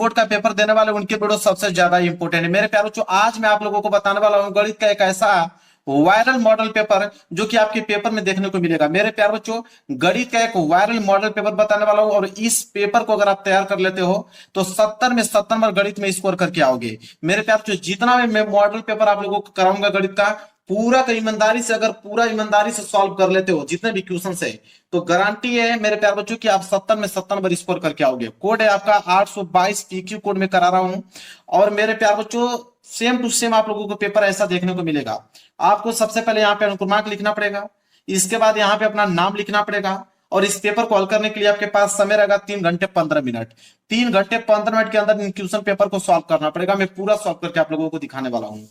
Board का paper देने वाले उनके वीडियो सबसे ज्यादा इंपोर्टेंट है मेरे प्यारों। आज मैं आप लोगों को बताने वाला हूँ गणित का एक ऐसा वायरल मॉडल पेपर जो कि आपके पेपर में देखने को मिलेगा। मेरे प्यारे बच्चों, गणित का एक वायरल मॉडल पेपर बताने वाला हूं और इस पेपर को अगर आप तैयार कर लेते हो तो 70 में 70 नंबर गणित में स्कोर करके आओगे। मेरे प्यारे बच्चों, जितना मैं मॉडल पेपर आप लोगों को कराऊंगा गणित का, पूरा का ईमानदारी से अगर पूरा ईमानदारी से सॉल्व कर लेते हो जितने भी क्वेश्चन है, तो गारंटी है मेरे प्यारे बच्चों कि आप 70 में 70 नंबर स्कोर करके आओगे। कोड है आपका 822 पीक्यू कोड में करा रहा हूं। और मेरे प्यारे बच्चों, सेम टू सेम आप लोगों को पेपर ऐसा देखने को मिलेगा। आपको सबसे पहले यहाँ पे अनुक्रमांक लिखना पड़ेगा, इसके बाद यहाँ पे अपना नाम लिखना पड़ेगा और इस पेपर को हल करने के लिए आपके पास समय रहेगा 3 घंटे 15 मिनट। 3 घंटे 15 मिनट के अंदर इन क्वेश्चन पेपर को सॉल्व करना पड़ेगा। मैं पूरा सॉल्व करके आप लोगों को दिखाने वाला हूँ।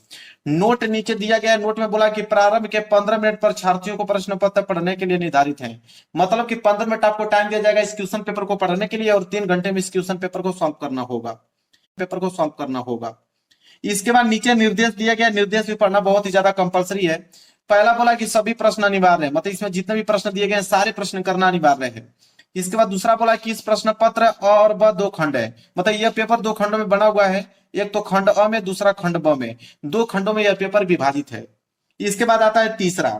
नोट नीचे दिया गया है। नोट में बोला कि प्रारंभ के 15 मिनट पर छात्रियों को प्रश्न पत्र पढ़ने के लिए निर्धारित है। मतलब कि 15 मिनट आपको टाइम दिया जाएगा इस क्वेश्चन पेपर को पढ़ने के लिए और 3 घंटे में इस क्वेश्चन पेपर को सॉल्व करना होगा। इसके बाद नीचे निर्देश दिया गया। निर्देश भी पढ़ना बहुत ही ज्यादा कंपलसरी है। पहला बोला कि सभी प्रश्न अनिवार्य है, मतलब इसमें जितने भी प्रश्न दिए गए हैं सारे प्रश्न करना अनिवार्य है। इसके बाद दूसरा बोला कि इस प्रश्न पत्र और ब 2 खंड है, मतलब यह पेपर 2 खंडों में बना हुआ है। एक तो खंड अ में, दूसरा खंड ब में। 2 खंडों में यह पेपर विभाजित है। इसके बाद आता है तीसरा,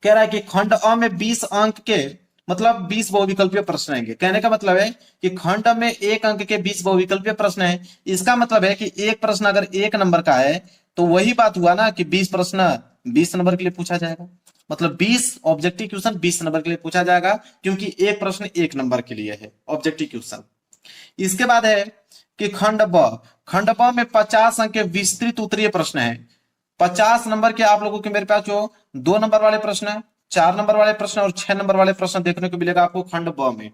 कह रहा है कि खंड अ में 20 अंक के मतलब 20 बहुविकल्पीय प्रश्न आएंगे। कहने का मतलब है कि खंड में 1 अंक के 20 बहुविकल्पीय प्रश्न है। इसका मतलब है कि एक प्रश्न अगर 1 नंबर का है तो वही बात हुआ ना कि 20 प्रश्न 20 नंबर के लिए पूछा जाएगा। मतलब 20 ऑब्जेक्टिव क्वेश्चन 20 नंबर के लिए पूछा जाएगा, क्योंकि एक प्रश्न 1 नंबर के लिए है ऑब्जेक्टिव क्वेश्चन। इसके बाद है कि खंड ब में 50 अंक के विस्तृत उत्तरीय प्रश्न है। 50 नंबर के आप लोगों के मेरे पास जो 2 नंबर वाले प्रश्न, 4 नंबर वाले प्रश्न और 6 नंबर वाले प्रश्न देखने को मिलेगा आपको खंड ब में।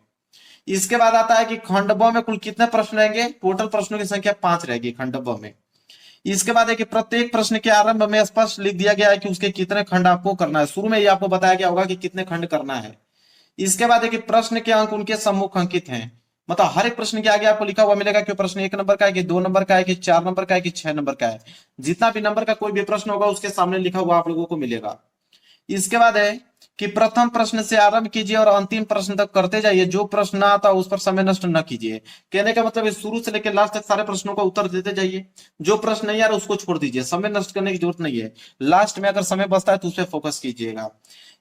इसके बाद आता है कि खंड ब में कुल कितने प्रश्न रहेंगे? टोटल प्रश्नों की संख्या 5 रहेगी खंड ब में। इसके बाद है कि प्रत्येक प्रश्न के आरंभ में स्पष्ट लिख दिया गया है कि उसके कितने खंड आपको करना है। शुरू में ही आपको बताया गया होगा कि कितने खंड करना है। इसके बाद है कि प्रश्न के अंक उनके सम्मुख अंकित हैं, मतलब हर एक प्रश्न के आगे आपको लिखा हुआ मिलेगा कि प्रश्न 1 नंबर का है कि 2 नंबर का है कि 4 नंबर का है कि 6 नंबर का है। जितना भी नंबर का कोई भी प्रश्न होगा उसके सामने लिखा हुआ आप लोगों को मिलेगा। इसके बाद है कि प्रथम प्रश्न से आरंभ कीजिए और अंतिम प्रश्न तक करते जाइए। जो प्रश्न ना आता उस पर समय नष्ट न कीजिए। कहने का मतलब है शुरू से लेकर लास्ट तक सारे प्रश्नों का उत्तर देते जाइए। जो प्रश्न नहीं आ रहा उसको छोड़ दीजिए, समय नष्ट करने की जरूरत नहीं है। लास्ट में अगर समय बचता है तो उस पर फोकस कीजिएगा।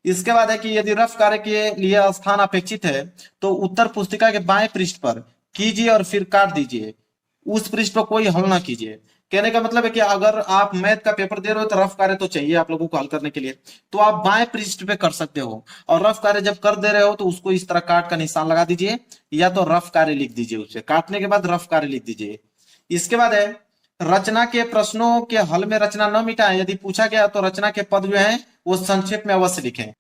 इसके बाद है कि यदि रफ कार्य के लिए स्थान अपेक्षित है तो उत्तर पुस्तिका के बाएं पृष्ठ पर कीजिए और फिर काट दीजिए। उस पृष्ठ पर कोई हल ना कीजिए। कहने का मतलब है कि अगर आप मैथ का पेपर दे रहे हो तो रफ कार्य तो चाहिए आप लोगों को हल करने के लिए, तो आप बाएं पृष्ठ पे कर सकते हो। और रफ कार्य जब कर दे रहे हो तो उसको इस तरह काट का निशान लगा दीजिए, या तो रफ कार्य लिख दीजिए, उसे काटने के बाद रफ कार्य लिख दीजिए। इसके बाद है रचना के प्रश्नों के हल में रचना न मिटाएं। यदि पूछा गया तो रचना के पद जो है वो संक्षेप में अवश्य लिखें।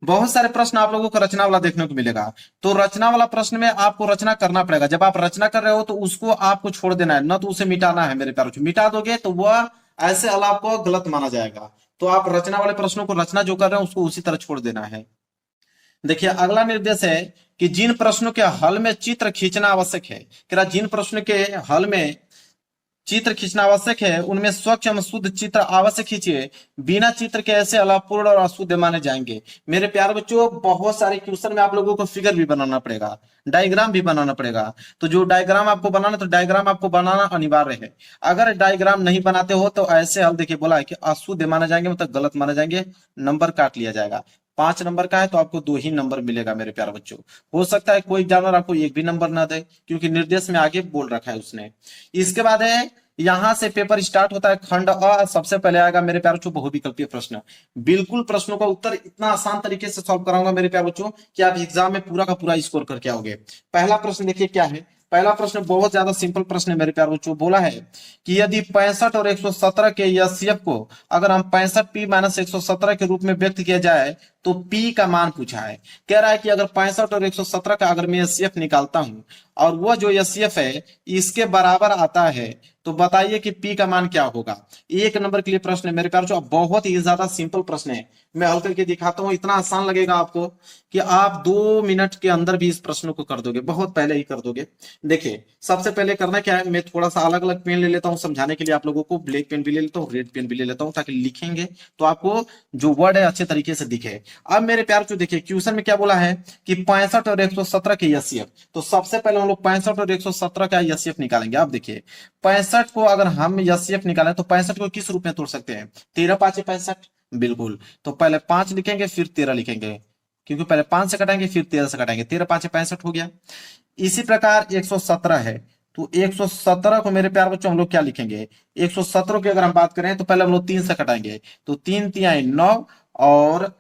बहुत सारे प्रश्न आप लोगों को रचना वाला देखने को मिलेगा, तो रचना वाला प्रश्न में आपको रचना करना पड़ेगा। जब आप रचना कर रहे हो तो उसको आपको छोड़ देना है, न तो उसे मिटाना है। मेरे प्यारों, मिटा दोगे तो वह ऐसे अलाप को गलत माना जाएगा। तो आप रचना वाले प्रश्नों को रचना जो कर रहे हैं उसको उसी तरह छोड़ देना है। देखिए अगला निर्देश है कि जिन प्रश्नों के हल में चित्र खींचना आवश्यक है, जिन प्रश्न के हल में चित्र खींचना आवश्यक है उनमें स्वच्छ एवं शुद्ध चित्र अवश्य खींचिए। बिना चित्र के ऐसे अलापूर्ण और अशुद्ध माने जाएंगे। मेरे प्यारे बच्चों, बहुत सारे क्वेश्चन में आप लोगों को फिगर भी बनाना पड़ेगा, डायग्राम भी बनाना पड़ेगा। तो जो डायग्राम आपको बनाना, तो डायग्राम आपको बनाना अनिवार्य है। अगर डायग्राम नहीं बनाते हो तो ऐसे हल देखिए बोला है कि अशुद्ध माने जाएंगे, मतलब गलत माने जाएंगे, नंबर काट लिया जाएगा। 5 नंबर का है तो आपको 2 ही नंबर मिलेगा। मेरे प्यारे बच्चों, हो सकता है कोई एग्जामिनर आपको 1 भी नंबर ना दे, क्योंकि निर्देश में आगे बोल रखा है उसने। इसके बाद है यहां से पेपर स्टार्ट होता है खंड अ। सबसे पहले आएगा मेरे प्यारे बच्चों बहुविकल्पीय प्रश्न। बिल्कुल प्रश्नों का उत्तर इतना आसान तरीके से सॉल्व कराऊंगा मेरे प्यारे बच्चों कि आप एग्जाम में पूरा का पूरा स्कोर करके आओगे। पहला प्रश्न देखिए क्या है। पहला प्रश्न बहुत ज्यादा सिंपल प्रश्न है मेरे प्यारे बच्चों। बोला है कि यदि 65 और 117 के एचसीएफ को अगर हम 65 p माइनस 117 के रूप में व्यक्त किया जाए तो p का मान पूछा है। कह रहा है कि अगर 65 और 117 का अगर मैं एचसीएफ निकालता हूं और वो जो एचसीएफ है इसके बराबर आता है तो बताइए कि p का मान क्या होगा। 1 नंबर के लिए प्रश्न है मेरे प्यारे बच्चों। बहुत ही ज्यादा सिंपल प्रश्न है, मैं हल करके दिखाता हूं। इतना आसान लगेगा आपको कि आप 2 मिनट के अंदर भी इस प्रश्न को कर दोगे, बहुत पहले ही कर दोगे। देखिए सबसे पहले करना क्या है, मैं थोड़ा सा अलग अलग पेन ले लेता हूं समझाने के लिए आप लोगों को। ब्लैक पेन भी ले लेता हूं, रेड पेन भी ले लेता हूं, ताकि लिखेंगे तो आपको जो वर्ड है अच्छे तरीके से दिखे। अब मेरे प्यार को देखिए क्वेश्चन में क्या बोला है कि 65 और 117 के एचसीएफ। तो सबसे पहले हम लोग 65 और 117 का एचसीएफ निकालेंगे। अब देखिए 65 को अगर हम एचसीएफ निकालें तो 65 को किस रूप में तोड़ सकते हैं? 13 5 65, बिल्कुल। तो पहले 5 लिखेंगे फिर 13 लिखेंगे, क्योंकि पहले 5 से कटाएंगे फिर 13 से कटाएंगे, 13 5 65 हो गया। इसी प्रकार 117 है, तो 117 को मेरे प्यार बच्चों हम लोग क्या लिखेंगे? 117 की अगर हम बात करें तो पहले हम लोग 3 से कटाएंगे, तो 3 तिहाई 9, और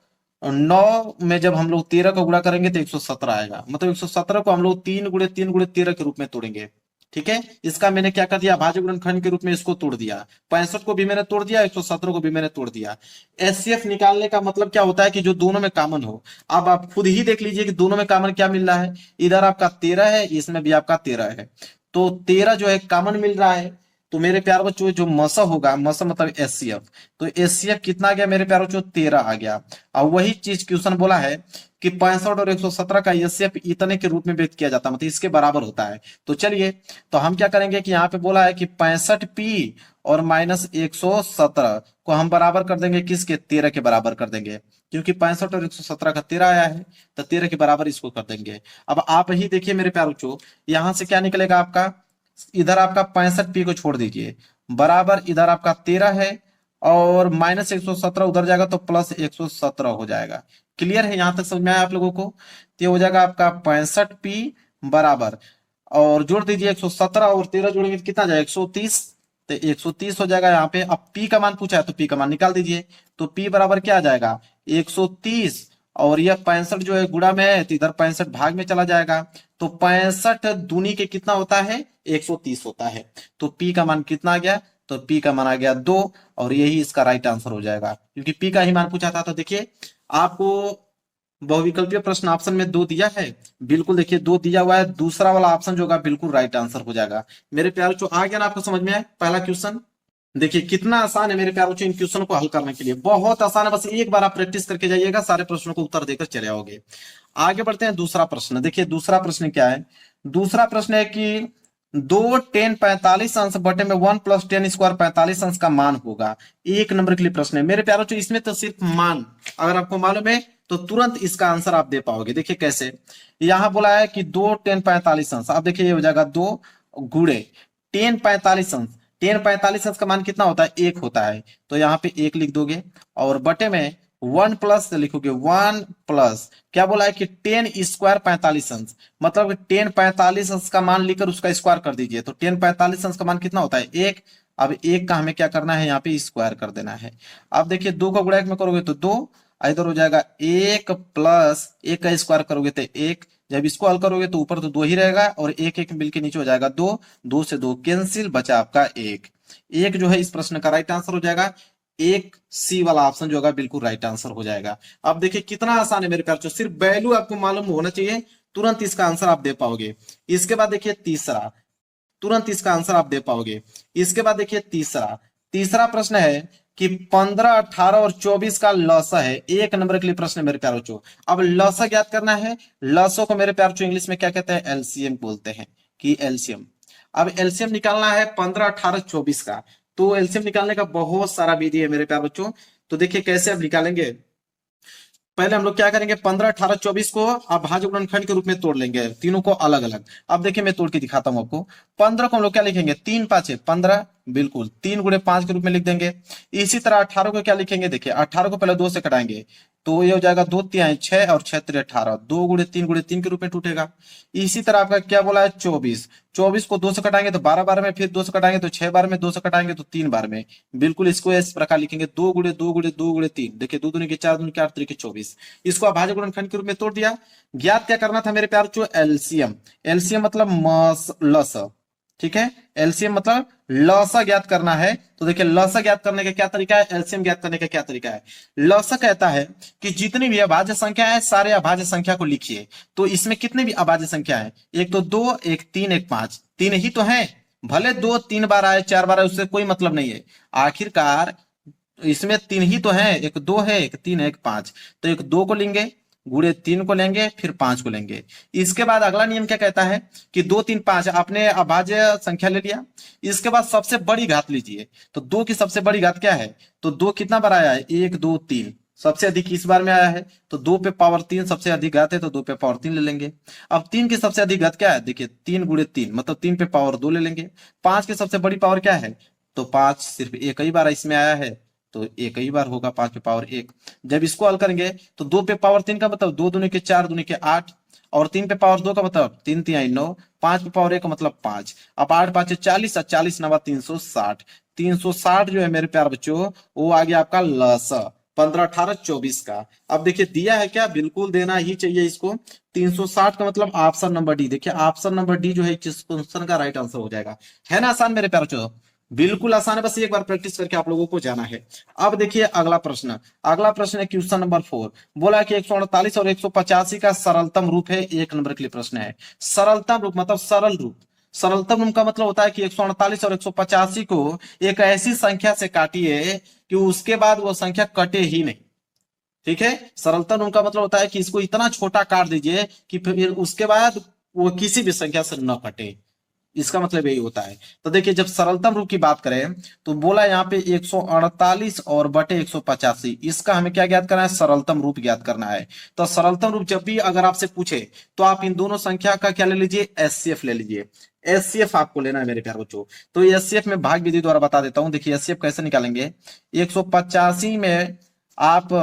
9 में जब हम लोग 13 का गुणा करेंगे तो 117 आएगा। मतलब 117 को हम लोग 3 गुणे 3 गुणे 13 के रूप में तोड़ेंगे। ठीक है, इसका मैंने क्या कर दिया? भाज्य गुणनखंड के रूप में इसको तोड़ दिया। 65 को भी मैंने तोड़ दिया, 117 को भी मैंने तोड़ दिया। एचसीएफ निकालने का मतलब क्या होता है कि जो दोनों में कॉमन हो। अब आप खुद ही देख लीजिए कि दोनों में कॉमन क्या मिल रहा है। इधर आपका 13 है, इसमें भी आपका 13 है, तो 13 जो है कॉमन मिल रहा है। तो मेरे प्यार बच्चों जो मसा होगा, मसा मतलब एचसीएफ, तो एचसीएफ कितना आ गया मेरे प्यार बच्चों? 13 आ गया। और वही चीज क्वेश्चन बोला है कि 65 और 117 का एचसीएफ इतने के रूप में व्यक्त किया जाता है, मतलब इसके बराबर होता है। तो चलिए, तो हम क्या करेंगे कि यहाँ पे बोला है कि 65p और माइनस 117 को हम बराबर कर देंगे किसके? 13 के बराबर कर देंगे, क्योंकि 65 और 117 का 13 आया है, तो 13 के बराबर इसको कर देंगे। अब आप ही देखिए मेरे प्यार बच्चों, यहां से क्या निकलेगा आपका? इधर आपका 65p को छोड़ दीजिए, बराबर इधर आपका 13 है, और माइनस 117 उधर जाएगा तो प्लस 117 हो जाएगा। क्लियर है? यहां तक समझ में आया आप लोगों को? तो ये हो जाएगा आपका 65p बराबर, और जोड़ दीजिए 117 और 13 जोड़ेंगे तो कितना जाएगा? 130, तो 130 हो जाएगा यहाँ पे। अब p का मान पूछा है तो p का मान निकाल दीजिए, तो p बराबर क्या आ जाएगा? 130, और यह 65 जो है गुणा में है तो इधर 65 भाग में चला जाएगा, तो 65 दूनी के कितना होता है? 130 होता है। तो p का मान कितना आ गया? तो p का मान आ गया 2, और यही इसका राइट आंसर हो जाएगा, क्योंकि p का ही मान पूछा था। तो देखिए आपको बहुविकल्पीय प्रश्न ऑप्शन में 2 दिया है, बिल्कुल देखिए 2 दिया हुआ है, दूसरा वाला ऑप्शन जो होगा बिल्कुल राइट आंसर हो जाएगा। मेरे प्यारों जो आ गया ना आपको समझ में आया पहला क्वेश्चन? देखिए कितना आसान है मेरे प्यारों, इन क्वेश्चन को हल करने के लिए बहुत आसान है, बस एक बार आप प्रैक्टिस करके जाइएगा, सारे प्रश्नों को उत्तर देकर चले आओगे। आगे बढ़ते हैं दूसरा प्रश्न। देखिए दूसरा प्रश्न क्या है? दूसरा प्रश्न है कि 2 10 45 अंश बटे में 1 प्लस 10 स्क्वायर 45 अंश का मान होगा। 1 नंबर के लिए प्रश्न है मेरे प्यारों, इसमें तो सिर्फ मान अगर आपको मालूम है तो तुरंत इसका आंसर आप दे पाओगे। देखिए कैसे, यहां बोला है कि 2 10 45 अंश, आप देखिए ये हो जाएगा 2 गुणे 10 45 अंश। 10 45 अंश का मान कितना होता है? 1 होता है, तो यहाँ पे 1 लिख दोगे, और बटे में 1 प्लस लिखोगे, 1 प्लस क्या बोला है कि 10 स्क्वायर 45 अंश, मतलब 10 45 अंश का मान लेकर उसका स्क्वायर कर दीजिए, तो 10 45 अंश का मान कितना होता है? 1। अब 1 का हमें क्या करना है? यहाँ पे स्क्वायर कर देना है। अब देखिए 2 का गुणा 1 में करोगे तो 2, इधर हो जाएगा 1 प्लस 1 का स्क्वायर करोगे तो 1, जब इसको हल करोगे तो ऊपर तो 2 ही रहेगा, और 1 1 मिल के नीचे हो जाएगा 2, 2 से 2 कैंसिल, बचा आपका 1। 1 जो है इस प्रश्न का राइट आंसर हो जाएगा। 1 सी वाला ऑप्शन जो होगा बिल्कुल राइट आंसर हो जाएगा। अब देखिए कितना आसान है मेरे प्यार, सिर्फ वैल्यू आपको मालूम होना चाहिए, तुरंत इसका आंसर आप दे पाओगे। इसके बाद देखिए तीसरा, तुरंत इसका आंसर आप दे पाओगे। इसके बाद देखिए तीसरा, तीसरा प्रश्न है कि 15 18 और 24 का लसा है। 1 नंबर के लिए प्रश्न है मेरे प्यारों चो। अब लसा ज्ञात करना है। लसो को मेरे प्यारों चो इंग्लिश में क्या कहते हैं? एलसीएम बोलते हैं, कि एलसीएम। अब एलसीएम निकालना है 15 18 24 का, तो एलसीएम निकालने का बहुत सारा विधि है मेरे प्यार बच्चों। तो देखिए कैसे आप निकालेंगे। पहले हम लोग क्या करेंगे, 15 18 24 को आप भाज्य गुणनखंड के रूप में तोड़ लेंगे, तीनों को अलग अलग। अब देखिए मैं तोड़ के दिखाता हूं आपको। 15 को हम लोग क्या लिखेंगे? 3 5 15, बिल्कुल 3 गुणे 5 के रूप में लिख देंगे। इसी तरह 18 को क्या लिखेंगे? देखिए 18 को पहले 2 से कटाएंगे, तो ये हो जाएगा 2 तिहाई 6 और 6 तिहाई 18, 2 गुणे 3 के रूप में टूटेगा। इसी तरह आपका क्या बोला है? 24, 24 को 2 से कटाएंगे तो 12 बार में, फिर 2 से कटाएंगे तो 6 बार में, 2 से कटाएंगे तो 3 बार में। बिल्कुल इसको इस प्रकार लिखेंगे, 2 गुणे 2 गुणे 2 गुणे 3। देखिए 2 दूनी के 4, दूनी के 8, 3 के 24। इसको आप भाज्य गुणनखंड के रूप में तोड़ दिया। ज्ञात क्या करना था मेरे प्यार चो? एलसीएम। एलसीएम मतलब लस, ठीक है, एलसीएम मतलब लसा ज्ञात करना है। तो देखिए लसा ज्ञात करने का क्या तरीका है, एलसीएम ज्ञात करने का क्या तरीका है। लसा कहता है कि जितनी भी अभाज्य संख्या है सारे अभाज्य संख्या को लिखिए। तो इसमें कितने भी अभाज्य संख्या है? एक तो 2, एक 3, एक 5, 3 ही तो है। भले 2 3 बार आए 4 बार आए उससे कोई मतलब नहीं है, आखिरकार इसमें 3 ही तो है, एक 2 है, एक 3 है, एक 5। तो एक 2 को लेंगे, गुणे 3 को लेंगे, फिर 5 को लेंगे। इसके बाद अगला नियम क्या कहता है कि 2 3 5 आपने अभाज्य संख्या ले लिया। इसके बाद सबसे बड़ी घात लीजिए। तो 2 की सबसे बड़ी घात क्या है? तो 2 कितना बार आया है? 1 2 3, सबसे अधिक इस बार में आया है, तो 2 पे पावर 3 सबसे अधिक घात है, तो 2 पे पावर 3 ले लेंगे। अब 3 की सबसे अधिक घात क्या है, देखिए 3 गुणे 3 मतलब 3 पे पावर 2 ले लेंगे। 5 की सबसे बड़ी पावर क्या है, तो 5 सिर्फ एक ही बार इसमें आया है, तो एक ही बार होगा 5 पे पावर 1। जब इसको हल करेंगे तो 2 पे पावर 3 का मतलब 2 दूनी के 4 दूनी के 8, और 3 पे पावर 2 का मतलब 3 3 9, 5 पे पावर 1 का मतलब 5। अब 8 5 40 और 40 नवा 360। 360 जो है मेरे प्यार बच्चों वो आ गया आपका लस 15 18 24 का। अब देखिए दिया है क्या, बिल्कुल देना ही चाहिए इसको। 360 का मतलब ऑप्शन नंबर डी, देखिए ऑप्शन नंबर डी जो है इस क्वेश्चन का राइट आंसर हो जाएगा। है ना आसान मेरे प्यार बच्चों, बिल्कुल आसान है, बस एक बार प्रैक्टिस करके आप लोगों को जाना है। अब देखिए अगला प्रश्न, अगला प्रश्न है क्वेश्चन नंबर 4। बोला कि 148 और 185 का सरलतम रूप है, एक नंबर के लिए प्रश्न है। सरलतम रूप मतलब सरल रूप। सरलतम रूप का मतलब होता है कि 148 और 185 को एक ऐसी संख्या से काटिए कि उसके बाद वो संख्या कटे ही नहीं। ठीक है, सरलतम रूप का मतलब होता है कि इसको इतना छोटा काट दीजिए कि फिर उसके बाद वो किसी भी संख्या से न कटे, इसका मतलब यही होता है। तो देखिए जब सरलतम रूप की बात करें तो बोला यहाँ पे 148 और बटे 185, इसका हमें क्या ज्ञात करना है, सरलतम रूप ज्ञात करना है। तो सरलतम रूप जब भी अगर आपसे पूछे तो आप इन दोनों संख्या का क्या ले लीजिए, एचसीएफ ले लीजिए। एचसीएफ आपको लेना है मेरे प्यार बच्चों। तो एचसीएफ में भाग विधि द्वारा बता देता हूं, देखिए एचसीएफ कैसे निकालेंगे। 185 में आप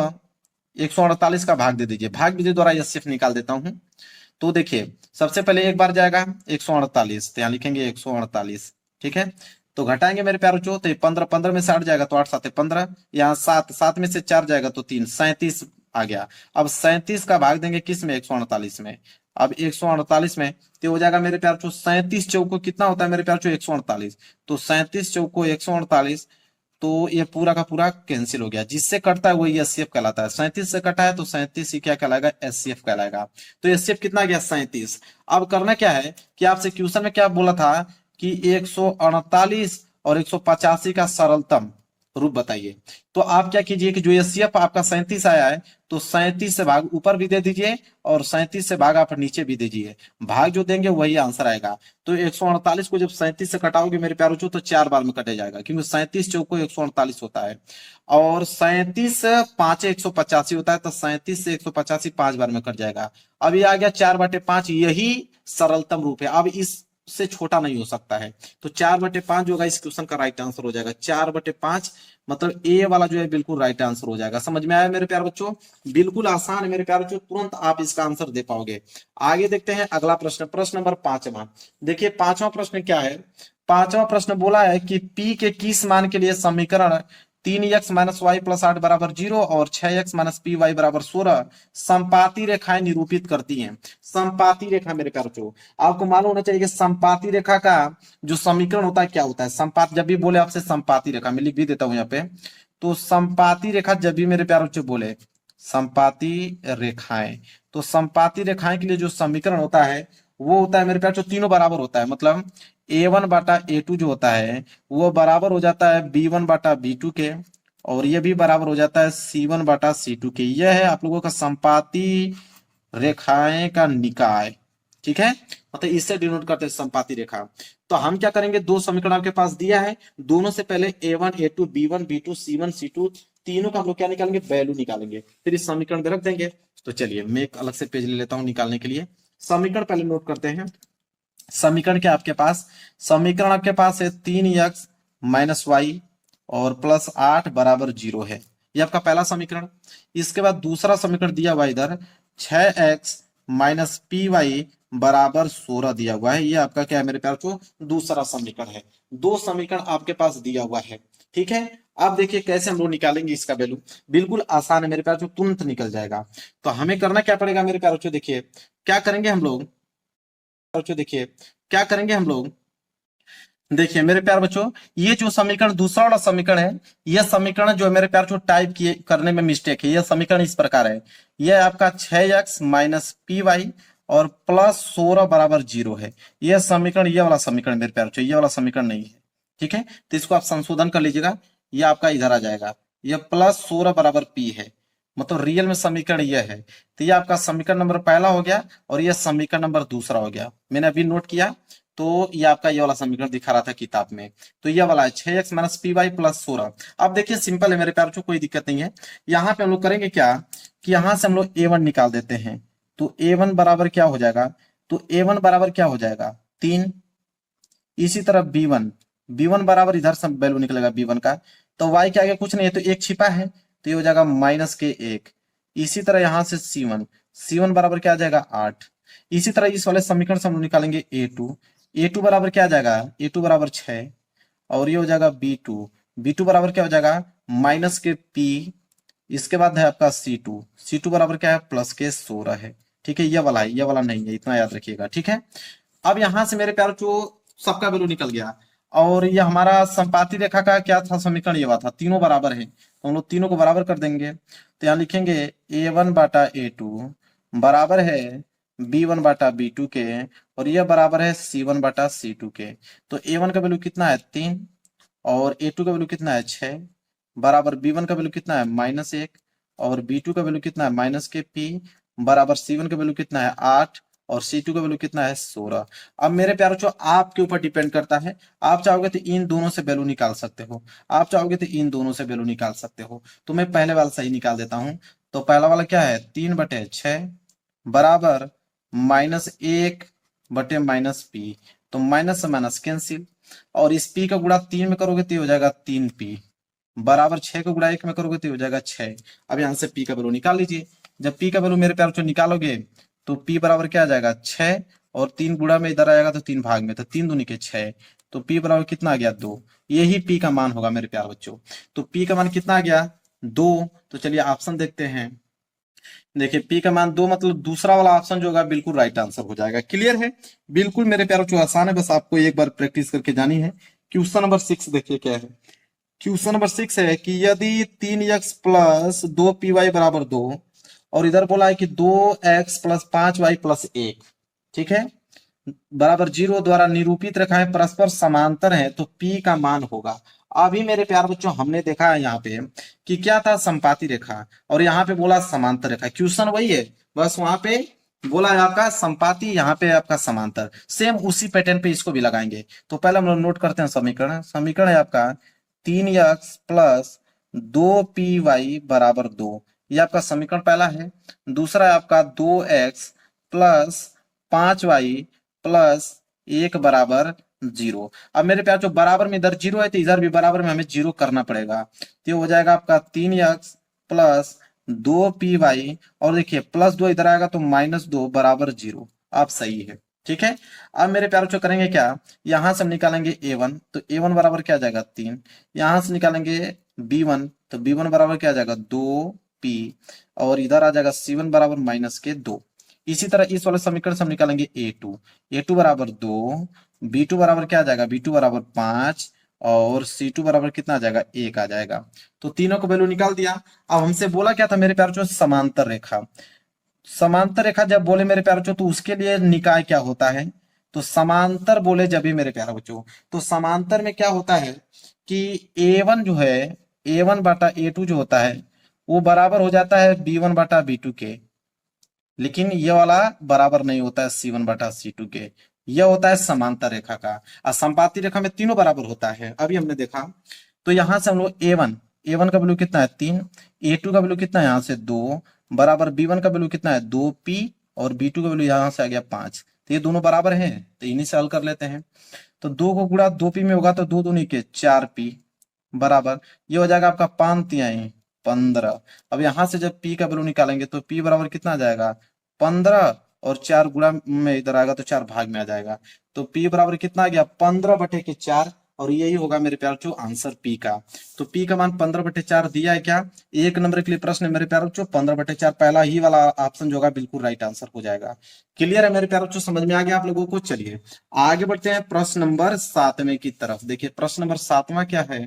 148 का भाग दे दीजिए, भाग विधि द्वारा एचसीएफ निकाल देता हूं। तो देखिए सबसे पहले एक बार जाएगा 148, तो यहाँ लिखेंगे 148। ठीक है, तो घटाएंगे मेरे प्यारे बच्चों, तो 15 15 में से 8 जाएगा तो 8 7 15, यहाँ 7 7 में से 4 जाएगा तो 3 37 आ गया। अब 37 का भाग देंगे किस में, 148 में। अब 148 में तो हो जाएगा मेरे प्यारे बच्चों 37 चौको कितना होता है मेरे प्यारे बच्चों, 148। तो 37 चौको 148, तो ये पूरा का पूरा कैंसिल हो गया, जिससे कटता है वही एचसीएफ कहलाता है। 37 से कटा है तो 37 ही क्या कहलाएगा, एचसीएफ कहलाएगा। तो एचसीएफ कितना गया, 37। अब करना क्या है कि आपसे क्वेश्चन में क्या बोला था कि 148 और 185 का सरलतम रूप बताइए। तो आप क्या कीजिए कि जो एचसीएफ आपका 37 आया है तो 37 से भाग ऊपर भी दे दीजिए और 37 से भाग आप नीचे भी दीजिए, भाग जो देंगे वही आंसर आएगा। तो 148 को जब 37 से कटाओगे मेरे प्यारे बच्चों तो 4 बार में कटे जाएगा, क्योंकि 37 चौको 148 होता है और 37 5 185 होता है, तो 37 से 185 5 बार में कट जाएगा। अब ये आ गया 4/5, यही सरलतम रूप है। अब इससे छोटा नहीं हो सकता है, तो 4/5 जो होगा इस क्वेश्चन का राइट आंसर हो जाएगा। 4/5 मतलब ए वाला जो है बिल्कुल राइट आंसर हो जाएगा। समझ में आया मेरे प्यारे बच्चों, बिल्कुल आसान है मेरे प्यारे बच्चों, तुरंत आप इसका आंसर दे पाओगे। आगे देखते हैं अगला प्रश्न, प्रश्न नंबर 5वां। देखिए 5वां प्रश्न क्या है, 5वां प्रश्न बोला है कि पी के किस मान के लिए समीकरण 3x माइनस वाई प्लस 8 बराबर 0 और 6x माइनस पी वाई बराबर 16 संपाती रेखाएं निरूपित करती हैं। संपाती रेखा मेरे प्यारे बच्चों आपको मालूम होना चाहिए कि संपाती रेखा का जो समीकरण होता है क्या होता है। संपात जब भी बोले आपसे संपाती रेखा, मैं लिख भी देता हूं यहाँ पे। तो संपाती रेखा जब भी मेरे प्यारे बच्चों बोले संपाती रेखाएं, तो संपाती रेखाएं के लिए जो समीकरण होता है वो होता है मेरे प्यारे बच्चों तीनों बराबर होता है। मतलब a1/a2 जो होता है वो बराबर हो जाता है b1/b2 के, और ये भी बराबर हो जाता है c1/c2 के। यह है आप लोगों का संपाती रेखाएं का निकाय। ठीक है, मतलब इससे डिनोट करते हैं संपाती रेखा। तो हम क्या करेंगे, दो समीकरण आपके पास दिया है, दोनों से पहले a1 a2 b1 b2 c1 c2 तीनों का हम लोग क्या निकालेंगे, वैल्यू निकालेंगे, फिर इस समीकरण में रख देंगे। तो चलिए मैं एक अलग से पेज ले लेता हूं निकालने के लिए। समीकरण पहले नोट करते हैं। समीकरण क्या आपके पास, समीकरण आपके पास है 3x माइनस वाई और प्लस 8 बराबर 0 है, ये आपका पहला समीकरण। इसके बाद दूसरा समीकरण दिया हुआ इधर 6x माइनस पी वाई बराबर 16 दिया हुआ है, ये आपका क्या है मेरे प्यार को दूसरा समीकरण है। दो समीकरण आपके पास दिया हुआ है। ठीक है, अब देखिए कैसे हम लोग निकालेंगे इसका वैल्यू, बिल्कुल आसान है मेरे प्यार, तुरंत निकल जाएगा। तो हमें करना क्या पड़ेगा मेरे प्यार, देखिए क्या करेंगे हम लोग, देखिए क्या करेंगे हम लोग। देखिए मेरे प्यार बच्चों ये जो समीकरण दूसरा वाला समीकरण है, यह समीकरण जो है मेरे प्यार बच्चों टाइप किए करने में मिस्टेक है। यह समीकरण इस प्रकार है, यह आपका 6x माइनस पी वाई और प्लस 16 बराबर 0 है। यह समीकरण, यह वाला समीकरण मेरे प्यार बच्चों, यह वाला समीकरण नहीं है। ठीक है, तो इसको आप संशोधन कर लीजिएगा, यह आपका इधर आ जाएगा, यह प्लस 16 बराबर पी है, मतलब रियल में समीकरण यह है। तो यह आपका समीकरण नंबर पहला हो गया और यह समीकरण नंबर दूसरा हो गया, मैंने अभी नोट किया। तो ये आपका ये वाला समीकरण दिखा रहा था किताब में। तो ये वाला है 6x minus P Y plus 16। अब देखिए सिंपल है मेरे प्यार बच्चों, कोई दिक्कत नहीं है। यहाँ पे हम लोग करेंगे क्या कि यहाँ से हम लोग a1 निकाल देते हैं। तो a1 बराबर क्या हो जाएगा, तो a1 बराबर क्या हो जाएगा 3। इसी तरह b1 बराबर इधर से वैल्यू निकलेगा b1 का, तो y के आगे कुछ नहीं है तो एक छिपा है, तो ये हो जाएगा माइनस के 1। इसी तरह यहां से c1 बराबर क्या आ जाएगा 8। इसी तरह इस वाले समीकरण से हम लोग निकालेंगे a2 बराबर क्या आ जाएगा, a2 बराबर 6। और ये हो जाएगा b2 बराबर क्या हो जाएगा माइनस के p। इसके बाद है आपका C2 बराबर क्या है प्लस के 16 है। ठीक है, ये वाला है, ये वाला नहीं है, इतना याद रखिएगा। ठीक है, अब यहां से मेरे प्यार जो सबका वैल्यू निकल गया। और ये हमारा संपाती रेखा का क्या था समीकरण, ये हुआ था तीनों बराबर है, तो हम लोग तीनों को बराबर कर देंगे। तो यहाँ लिखेंगे a1 बाटा a2 बराबर है b1 बाटा b2 के, और यह बराबर है c1 बाटा c2 के। तो a1 का वैल्यू कितना है 3, और a2 का वैल्यू कितना है 6, बराबर b1 का वैल्यू कितना है -1, और b2 का वैल्यू कितना है माइनस के p, बराबर c1 का वैल्यू कितना है 8, और C2 का वैल्यू कितना है 16। अब मेरे प्यारों जो आपके ऊपर डिपेंड करता है, आप चाहोगे तो इन दोनों से वैल्यू निकाल सकते हो, आप चाहोगे तो इन दोनों से वैल्यू निकाल सकते हो। तो मैं पहले वाला सही निकाल देता हूं। तो पहला वाला क्या है 3/6 बराबर -1 बटे -p। तो माइनस से माइनस कैंसिल, और इस p का गुणा 3 में करोगे तो हो जाएगा 3p, बराबर 6 का गुणा 1 में करोगे तो हो जाएगा 6। अब यहां से p का वैल्यू निकाल लीजिए। जब p का वैल्यू मेरे प्यार जो निकालोगे तो p बराबर क्या आ जाएगा 6, और 3 गुणा में इधर आएगा तो 3 भाग में, तो 3 दूनी के 6, तो p बराबर कितना आ गया 2। यही p का मान होगा मेरे प्यार बच्चों। तो p का मान कितना आ गया 2। तो चलिए ऑप्शन देखते हैं। देखिए p का मान 2 मतलब दूसरा वाला ऑप्शन जो होगा बिल्कुल राइट आंसर हो जाएगा। क्लियर है, बिल्कुल मेरे प्यार बच्चों आसान है, बस आपको एक बार प्रैक्टिस करके जानी है। क्वेश्चन नंबर 6 देखिए क्या है। क्वेश्चन नंबर 6 है कि यदि 3x प्लस 2py बराबर 2, और इधर बोला है कि 2x प्लस 5y प्लस 1, ठीक है, बराबर 0 द्वारा निरूपित रेखाएं परस्पर समांतर है, तो p का मान होगा। अभी मेरे प्यार बच्चों हमने देखा है यहाँ पे कि क्या था संपाती रेखा, और यहाँ पे बोला समांतर रेखा। क्वेश्चन वही है, बस वहां पे बोला है आपका संपाती, यहाँ पे आपका समांतर। सेम उसी पैटर्न पे इसको भी लगाएंगे। तो पहले हम लोग नोट करते हैं समीकरण। समीकरण है आपका 3x प्लस 2py बराबर 2, ये आपका समीकरण पहला है। दूसरा है आपका 2x प्लस 5y प्लस 1 बराबर 0। अब मेरे प्यार जो बराबर में इधर 0 है, तो इधर भी बराबर में हमें 0 करना पड़ेगा। तो हो जाएगा आपका 3x प्लस 2py, और देखिए प्लस 2 इधर आएगा तो -2 बराबर 0। आप सही है, ठीक है। अब मेरे प्यारों जो करेंगे क्या, यहां से हम निकालेंगे a1, तो a1 बराबर क्या आ जाएगा 3। यहां से निकालेंगे b1, तो b1 बराबर क्या आ जाएगा 2p, और इधर आ जाएगा c1 बराबर -2। इसी तरह इस वाले समीकरण से हम निकालेंगे a2 बराबर 2, b2 बराबर क्या आ जाएगा b2 बराबर 5, और c2 बराबर कितना आ जाएगा 1 आ जाएगा। तो तीनों को वैल्यू निकाल दिया। अब हमसे बोला क्या था मेरे प्यार जो समांतर रेखा। समांतर रेखा जब बोले मेरे प्यारे बच्चों, तो उसके लिए निकाय क्या होता है, तो समांतर बोले जब भी मेरे प्यारे बच्चों, तो समांतर में क्या होता है कि a1 जो है, a1 बाटा a2 जो होता है वो बराबर हो जाता है b1 बाटा b2 के। लेकिन ये वाला बराबर नहीं होता है c1 बाटा c2 के, यह होता है समांतर रेखा का। और संपाती रेखा में तीनों बराबर होता है, अभी हमने देखा। तो यहां से हम लोग a1 का वैल्यू कितना है 3, a2 का वैल्यू कितना है यहाँ से 2, बराबर b1 का वैल्यू कितना है 2p, और b2 का वैल्यू यहाँ से आ गया 5। तो ये दोनों बराबर हैं, तो इन्हीं से हल कर लेते हैं। तो 2 को गुणा 2p में होगा तो 2 दूनी के 4p, बराबर ये हो जाएगा आपका 5 तिहाई 15। अब यहां से जब p का वैल्यू निकालेंगे तो p बराबर कितना आ जाएगा 15, और 4 गुणा में इधर आएगा तो 4 भाग में आ जाएगा। तो p बराबर कितना आ गया 15/4, और यही होगा मेरे प्यार जो आंसर p का। तो p का मान 15/4 दिया है क्या, 1 नंबर के लिए प्रश्न है मेरे प्यार जो 15/4, पहला ही वाला ऑप्शन जो होगा बिल्कुल राइट आंसर हो जाएगा। क्लियर है मेरे प्यार जो, समझ में आ गया आप लोगों को। चलिए आगे बढ़ते हैं प्रश्न नंबर 7वें की तरफ। देखिए प्रश्न नंबर 7वां क्या है।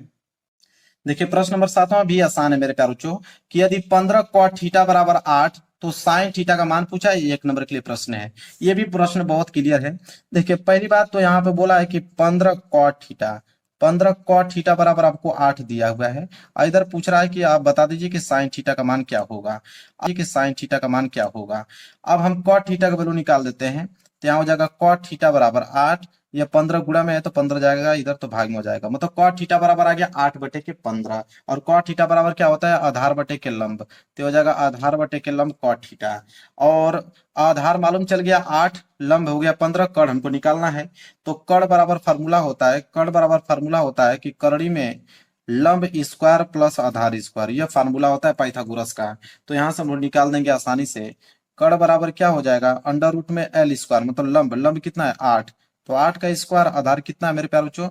देखिए प्रश्न नंबर 7वां भी आसान है मेरे प्यार बच्चों, कि यदि 15 cot थीटा बराबर 8, तो साइन थीटा का मान पूछा है, 1 नंबर के लिए प्रश्न है। ये भी प्रश्न बहुत क्लियर है। देखिए पहली बात तो यहाँ पे बोला है कि 15 cot थीटा बराबर आपको 8 दिया हुआ है, और इधर पूछ रहा है कि आप बता दीजिए कि साइन थीटा का मान क्या होगा। कि साइन थीटा का मान क्या होगा। अब हम cot थीटा का वैल्यू निकाल देते हैं। तो यहाँ हो जाएगा कॉट थीटा बराबर 8, ये 15 गुणा में है तो 15 जाएगा इधर तो भाग में हो जाएगा, मतलब कॉट थीटा बराबर आ गया 8/15। और कॉट थीटा बराबर क्या होता है, आधार बटे के लंब, तो हो जाएगा आधार बटे के लंब कॉट थीटा। और आधार मालूम चल गया 8, लंब हो गया 15, कर्ण हमको निकालना है। तो कर्ण बराबर फार्मूला होता है, कर्ण बराबर फार्मूला होता है कि करड़ी में लंब स्क्वायर प्लस आधार स्क्वायर, यह फार्मूला होता है पाइथागोरस का। तो यहां से हम लोग निकाल देंगे आसानी से। कर्ण बराबर क्या हो जाएगा, अंडर रूट में एल स्क्वायर, मतलब लंब, लंब कितना है 8, तो 8 का स्क्वायर, आधार कितना है मेरे प्यारे बच्चों,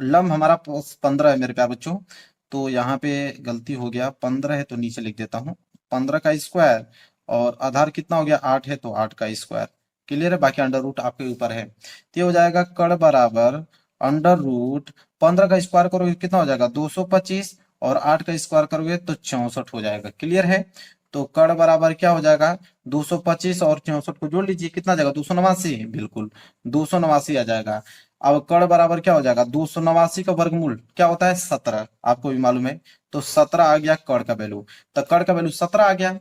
लंब हमारा 15 है मेरे प्यारे बच्चों। तो यहाँ पे गलती हो गया, 15 है तो नीचे लिख देता हूँ 15 का स्क्वायर, और आधार कितना हो गया 8 है तो 8 का स्क्वायर। क्लियर है, बाकी अंडर रूट आपके ऊपर है। तो ये हो जाएगा कर्ण बराबर अंडर रूट 15 का स्क्वायर करोगे कितना हो जाएगा 225, और 8 का स्क्वायर करोगे तो 64 हो जाएगा। क्लियर है, तो कर्ण बराबर क्या हो जाएगा 225 और 64 को जोड़ लीजिए, कितना आ जाएगा 289, बिल्कुल 289 आ जाएगा। अब कर्ण बराबर क्या हो जाएगा 289 का वर्गमूल क्या होता है 17, आपको भी मालूम है, तो 17 आ गया कर्ण का वैल्यू। तो कर्ण का वैल्यू 17 आ गया,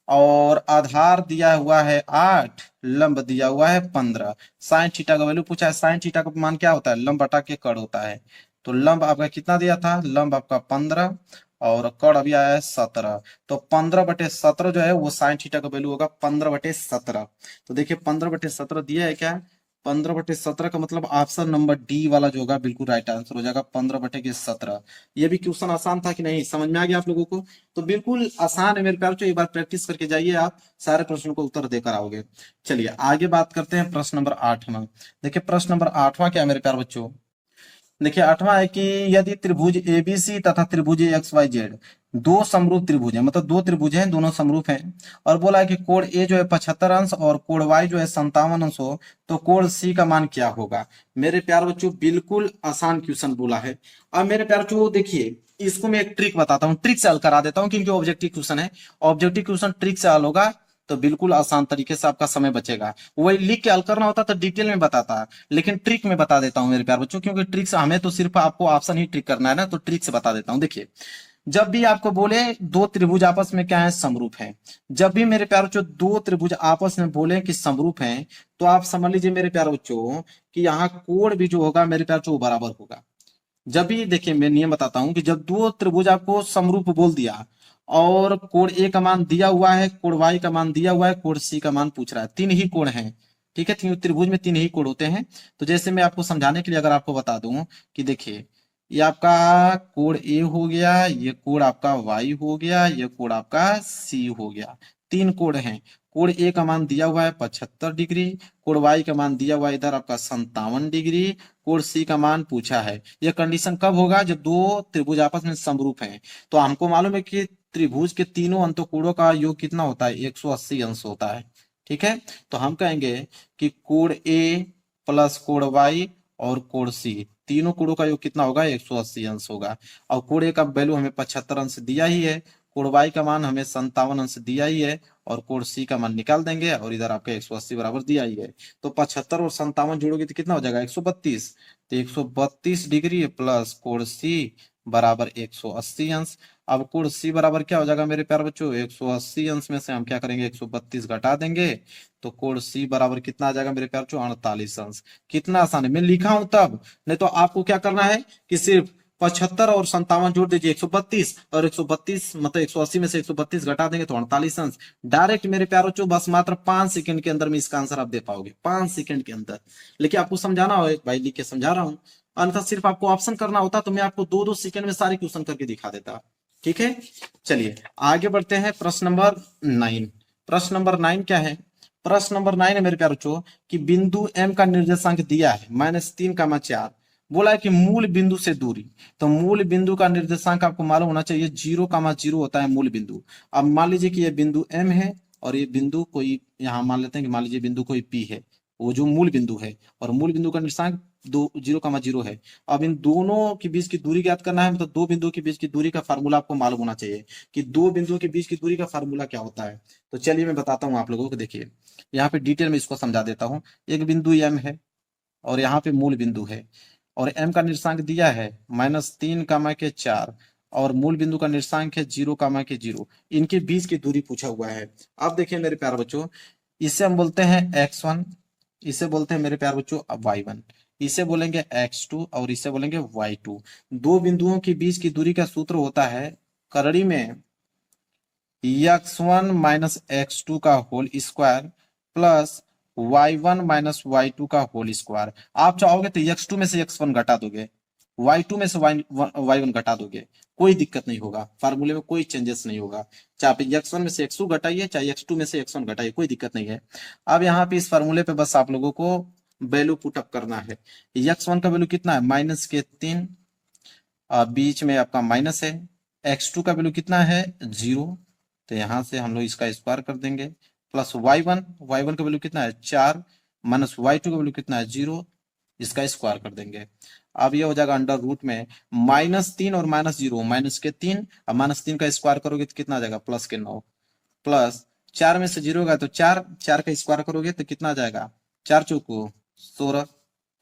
और आधार दिया हुआ है 8, लंब दिया हुआ है 15। साइन थीटा का वैल्यू पूछा है, साइन थीटा का मान क्या होता है, लंब बटा के कर्ण होता है। तो लंब आपका कितना दिया था, लंब आपका 15, और कर्ण अभी आया है 17। तो 15/17 जो है वो साइन थीटा का वैल्यू होगा 15/17। तो देखिए 15/17 दिया है क्या, 15/17 का मतलब ऑप्शन नंबर डी वाला जो होगा बिल्कुल राइट आंसर हो जाएगा 15/17। ये भी क्वेश्चन आसान था कि नहीं, समझ में आ गया आप लोगों को, तो बिल्कुल आसान है मेरे प्यार, एक बार प्रैक्टिस करके जाइए, आप सारे प्रश्नों को उत्तर देकर आओगे। चलिए आगे बात करते हैं प्रश्न नंबर 8वां। देखिए प्रश्न नंबर 8वां क्या है मेरे प्यार बच्चों, देखिए 8वां है कि यदि त्रिभुज एबीसी तथा त्रिभुज एक्स वाई जेड दो समरूप त्रिभुज है, मतलब दो त्रिभुज हैं दोनों समरूप हैं, और बोला है कि कोण ए जो है 75 अंश और कोण वाई जो है 57 अंश हो, तो कोण सी का मान क्या होगा। मेरे प्यार बच्चों बिल्कुल आसान क्वेश्चन बोला है। अब मेरे प्यार बच्चों देखिए, इसको मैं एक ट्रिक बताता हूँ, ट्रिक से हल करा देता हूँ, क्योंकि ऑब्जेक्टिव क्वेश्चन है, ऑब्जेक्टिव क्वेश्चन ट्रिक से हल होगा तो बिल्कुल आसान तरीके से आपका समय बचेगा। वही लिख के हल करना होता तो डिटेल में बताता, लेकिन ट्रिक में बता देता हूं मेरे प्यार बच्चों, क्योंकि ट्रिक से हमें तो सिर्फ आपको ऑप्शन ही ट्रिक करना है ना, तो ट्रिक से बता देता हूं। देखिए जब भी आपको बोले दो त्रिभुज आपस में क्या है समरूप है, जब भी मेरे प्यार बच्चों दो त्रिभुज आपस में बोले कि समरूप हैं, तो आप समझ लीजिए मेरे प्यार बच्चों कि यहाँ कोण भी जो होगा मेरे प्यार बच्चों बराबर होगा। जब भी देखिए मैं नियम बताता हूं कि जब दो त्रिभुज आपको समरूप बोल दिया, और कोण ए का मान दिया हुआ है, कोण वाई का मान दिया हुआ है, कोण सी का मान पूछ रहा है, तीन ही कोण हैं, ठीक है, त्रिभुज में तीन ही कोण होते हैं। तो जैसे मैं आपको समझाने के लिए अगर आपको बता दूं कि देखिए ये आपका कोण ए हो गया, ये कोण आपका वाई हो गया, ये कोण आपका सी हो गया, तीन कोण हैं। कोण ए का मान दिया हुआ है 75 डिग्री, कोण वाई का मान दिया हुआ है इधर आपका 57 डिग्री, कोण सी का मान पूछा है। यह कंडीशन कब होगा, जब दो त्रिभुज आपस में समरूप हैं। तो हमको मालूम है कि त्रिभुज के तीनों अंतःकोणों का योग कितना होता है 180 अंश होता है, ठीक है। तो हम कहेंगे कि कोण ए प्लस कोण वाई और कोण सी, तीनों कोणों का योग कितना होगा 180 अंश होगा। और कोण ए का वैल्यू हमें 75 अंश दिया ही है, कोण वाई का मान हमें 57 अंश दिया ही है, और कोण सी का मान निकाल देंगे, और इधर आपका 180 बराबर दिया ही है। तो 75 और 57 जोड़ोगे तो कितना हो जाएगा 132, तो 132 डिग्री प्लस कोण सी बराबर 180 अंश। अब कोण सी बराबर क्या हो जाएगा मेरे प्यारे बच्चों 180 अंश में से हम क्या करेंगे 132 घटा देंगे, तो कोण सी बराबर कितना आ जाएगा मेरे प्यारे बच्चों 48 अंश। कितना आसान है, मैं लिखा हूं तब, नहीं तो आपको क्या करना है कि सिर्फ 75 और 57 जोड़ दीजिए 132, और 132 मतलब 180 में से 132 घटा देंगे तो 48 अंश। डायरेक्ट मेरे प्यारे बच्चों बस मात्र 5 सेकंड के अंदर में इसका आंसर आप दे पाओगे, 5 सेकंड के अंदर। लेकिन आपको समझाना हो, भाई लिख के समझा रहा हूं, अन्यथा सिर्फ आपको ऑप्शन करना होता तो मैं आपको 2-2 सेकंड में सारे क्वेश्चन करके दिखा देता, ठीक है। चलिए आगे बढ़ते हैं प्रश्न नंबर 9। प्रश्न नंबर 9 क्या है, प्रश्न नंबर 9 है मेरे प्यारे बच्चों कि बिंदु एम का निर्देशांक दिया है -3,4, बोला है कि मूल बिंदु से दूरी। तो मूल बिंदु का निर्देशांक आपको मालूम होना चाहिए 0,0 होता है मूल बिंदु। अब मान लीजिए कि ये बिंदु एम है, और ये बिंदु कोई यहाँ मान लेते हैं कि मान लीजिए बिंदु कोई पी है, वो जो मूल बिंदु है, और मूल बिंदु का निर्देशांक 0,0 है। अब इन दोनों के बीच की दूरी ज्ञात करना है, मतलब दो बिंदुओं के बीच की दूरी का फार्मूला आपको मालूम होना चाहिए कि दो बिंदुओं के बीच की दूरी का फार्मूला क्या होता है। तो चलिए मैं बताता हूँ आप लोगों को, देखिए यहाँ पे डिटेल में इसको समझा देता हूँ। एक बिंदु एम है, और यहाँ पे मूल बिंदु है, और एम का निर्देशांक दिया है -3,4, और मूल बिंदु का निर्देशांक है 0,0। इनके बीच की दूरी पूछा हुआ है। अब देखिए मेरे प्यारे बच्चों, इसे हम बोलते हैं x1, इसे बोलते हैं मेरे प्यार बच्चों y1, इसे बोलेंगे x2 और इसे बोलेंगे y2। दो बिंदुओं के बीच की दूरी का सूत्र होता है करड़ी में x1 माइनस x2 का whole square plus y1 minus y2 का होल स्क्वायर। आप चाहोगे तो x2 में से x1 घटा दोगे, y2 में से y1 घटा दोगे, कोई दिक्कत नहीं होगा, फार्मूले में कोई चेंजेस नहीं होगा। चाहे आप x1 में से x2 घटाइए, चाहे x2 में से x1 घटाइए, कोई दिक्कत नहीं है। अब यहाँ पे इस फार्मूले पे बस आप लोगों को वैल्यू पुटअप करना है। x1 का वैल्यू कितना है, -3, बीच में आपका माइनस है। x2 का वैल्यू कितना है, 0, तो यहां से हम लोग इसका स्क्वायर कर देंगे, प्लस y1 का वैल्यू कितना है 4, माइनस y2 का वैल्यू कितना है 0, इसका स्क्वायर कर देंगे। अब ये हो जाएगा अंडर रूट में -3 और -0, -3, अब -3 का स्क्वायर करोगे तो कितना आ जाएगा, +9, प्लस 4 में से 0 गया तो 4, 4 का स्क्वायर करोगे तो कितना आ जाएगा, 4 चौको 16,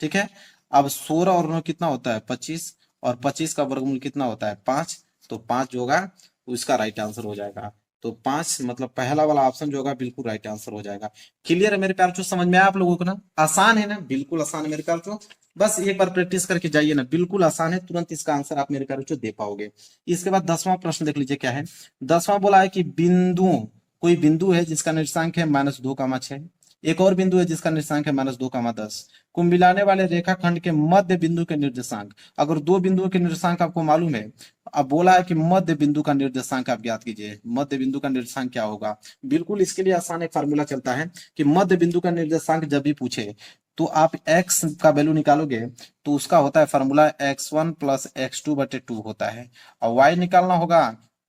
ठीक है। अब 16 और 9 कितना होता है 25, और 25 का वर्गमूल कितना होता है 5, तो 5 जो होगा उसका राइट आंसर हो जाएगा। तो 5 मतलब पहला वाला ऑप्शन जो होगा बिल्कुल राइट आंसर हो जाएगा। क्लियर है मेरे प्यार चो, समझ में आया आप लोगों को ना, आसान है ना, बिल्कुल आसान है मेरे प्यार चो। बस एक बार प्रैक्टिस करके जाइए ना, बिल्कुल आसान है, तुरंत इसका आंसर आप मेरे प्यार चो दे पाओगे। इसके बाद 10वां प्रश्न देख लीजिए क्या है। 10वां बोला है कि बिंदुओं, कोई बिंदु है जिसका निर्देशांक है -2,6, एक और बिंदु है जिसका निर्देशांक है -2,10, को मिलाने वाले रेखाखंड के मध्य बिंदु के निर्देशांक। अगर दो बिंदुओं के निर्देशांक आपको मालूम है, अब बोला है कि मध्य बिंदु का निर्देशांक आप ज्ञात कीजिए। मध्य बिंदु का निर्देशांक क्या होगा, बिल्कुल इसके लिए आसान एक फार्मूला चलता है कि मध्य बिंदु का निर्देशांक जब भी पूछे तो आप x का वैल्यू निकालोगे तो उसका होता है फार्मूला x1 प्लस x2/2 होता है, और y निकालना होगा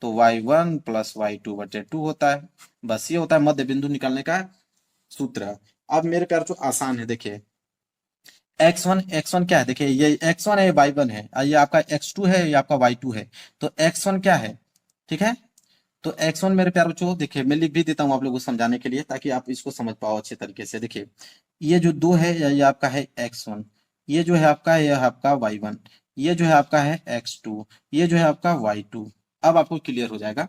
तो y1 प्लस y2/2 होता है। बस ये होता है मध्य बिंदु निकालने का सूत्र। अब मेरे प्यार जो आसान है, देखिए x1 क्या है, देखिए ये x1 है, ये y1 है, और ये आपका x2 है, ये आपका y2 है। तो x1 क्या है, ठीक है। तो x1 मेरे प्यार बच्चों देखिए मैं लिख भी देता हूँ आप लोगों को समझाने के लिए, ताकि आप इसको समझ पाओ अच्छे तरीके से। देखिए ये जो 2 है ये आपका है x1, ये जो है आपका है, यह आपका y1, ये जो है आपका है x2, ये जो है आपका y2। अब आपको क्लियर हो जाएगा।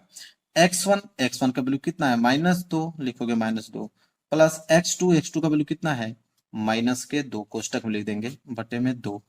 x1 का वैल्यू कितना है, -2, लिखोगे -2, प्लस x2 का वैल्यू कितना है, -2, कोष्टक में लिख देंगे बटे में 2,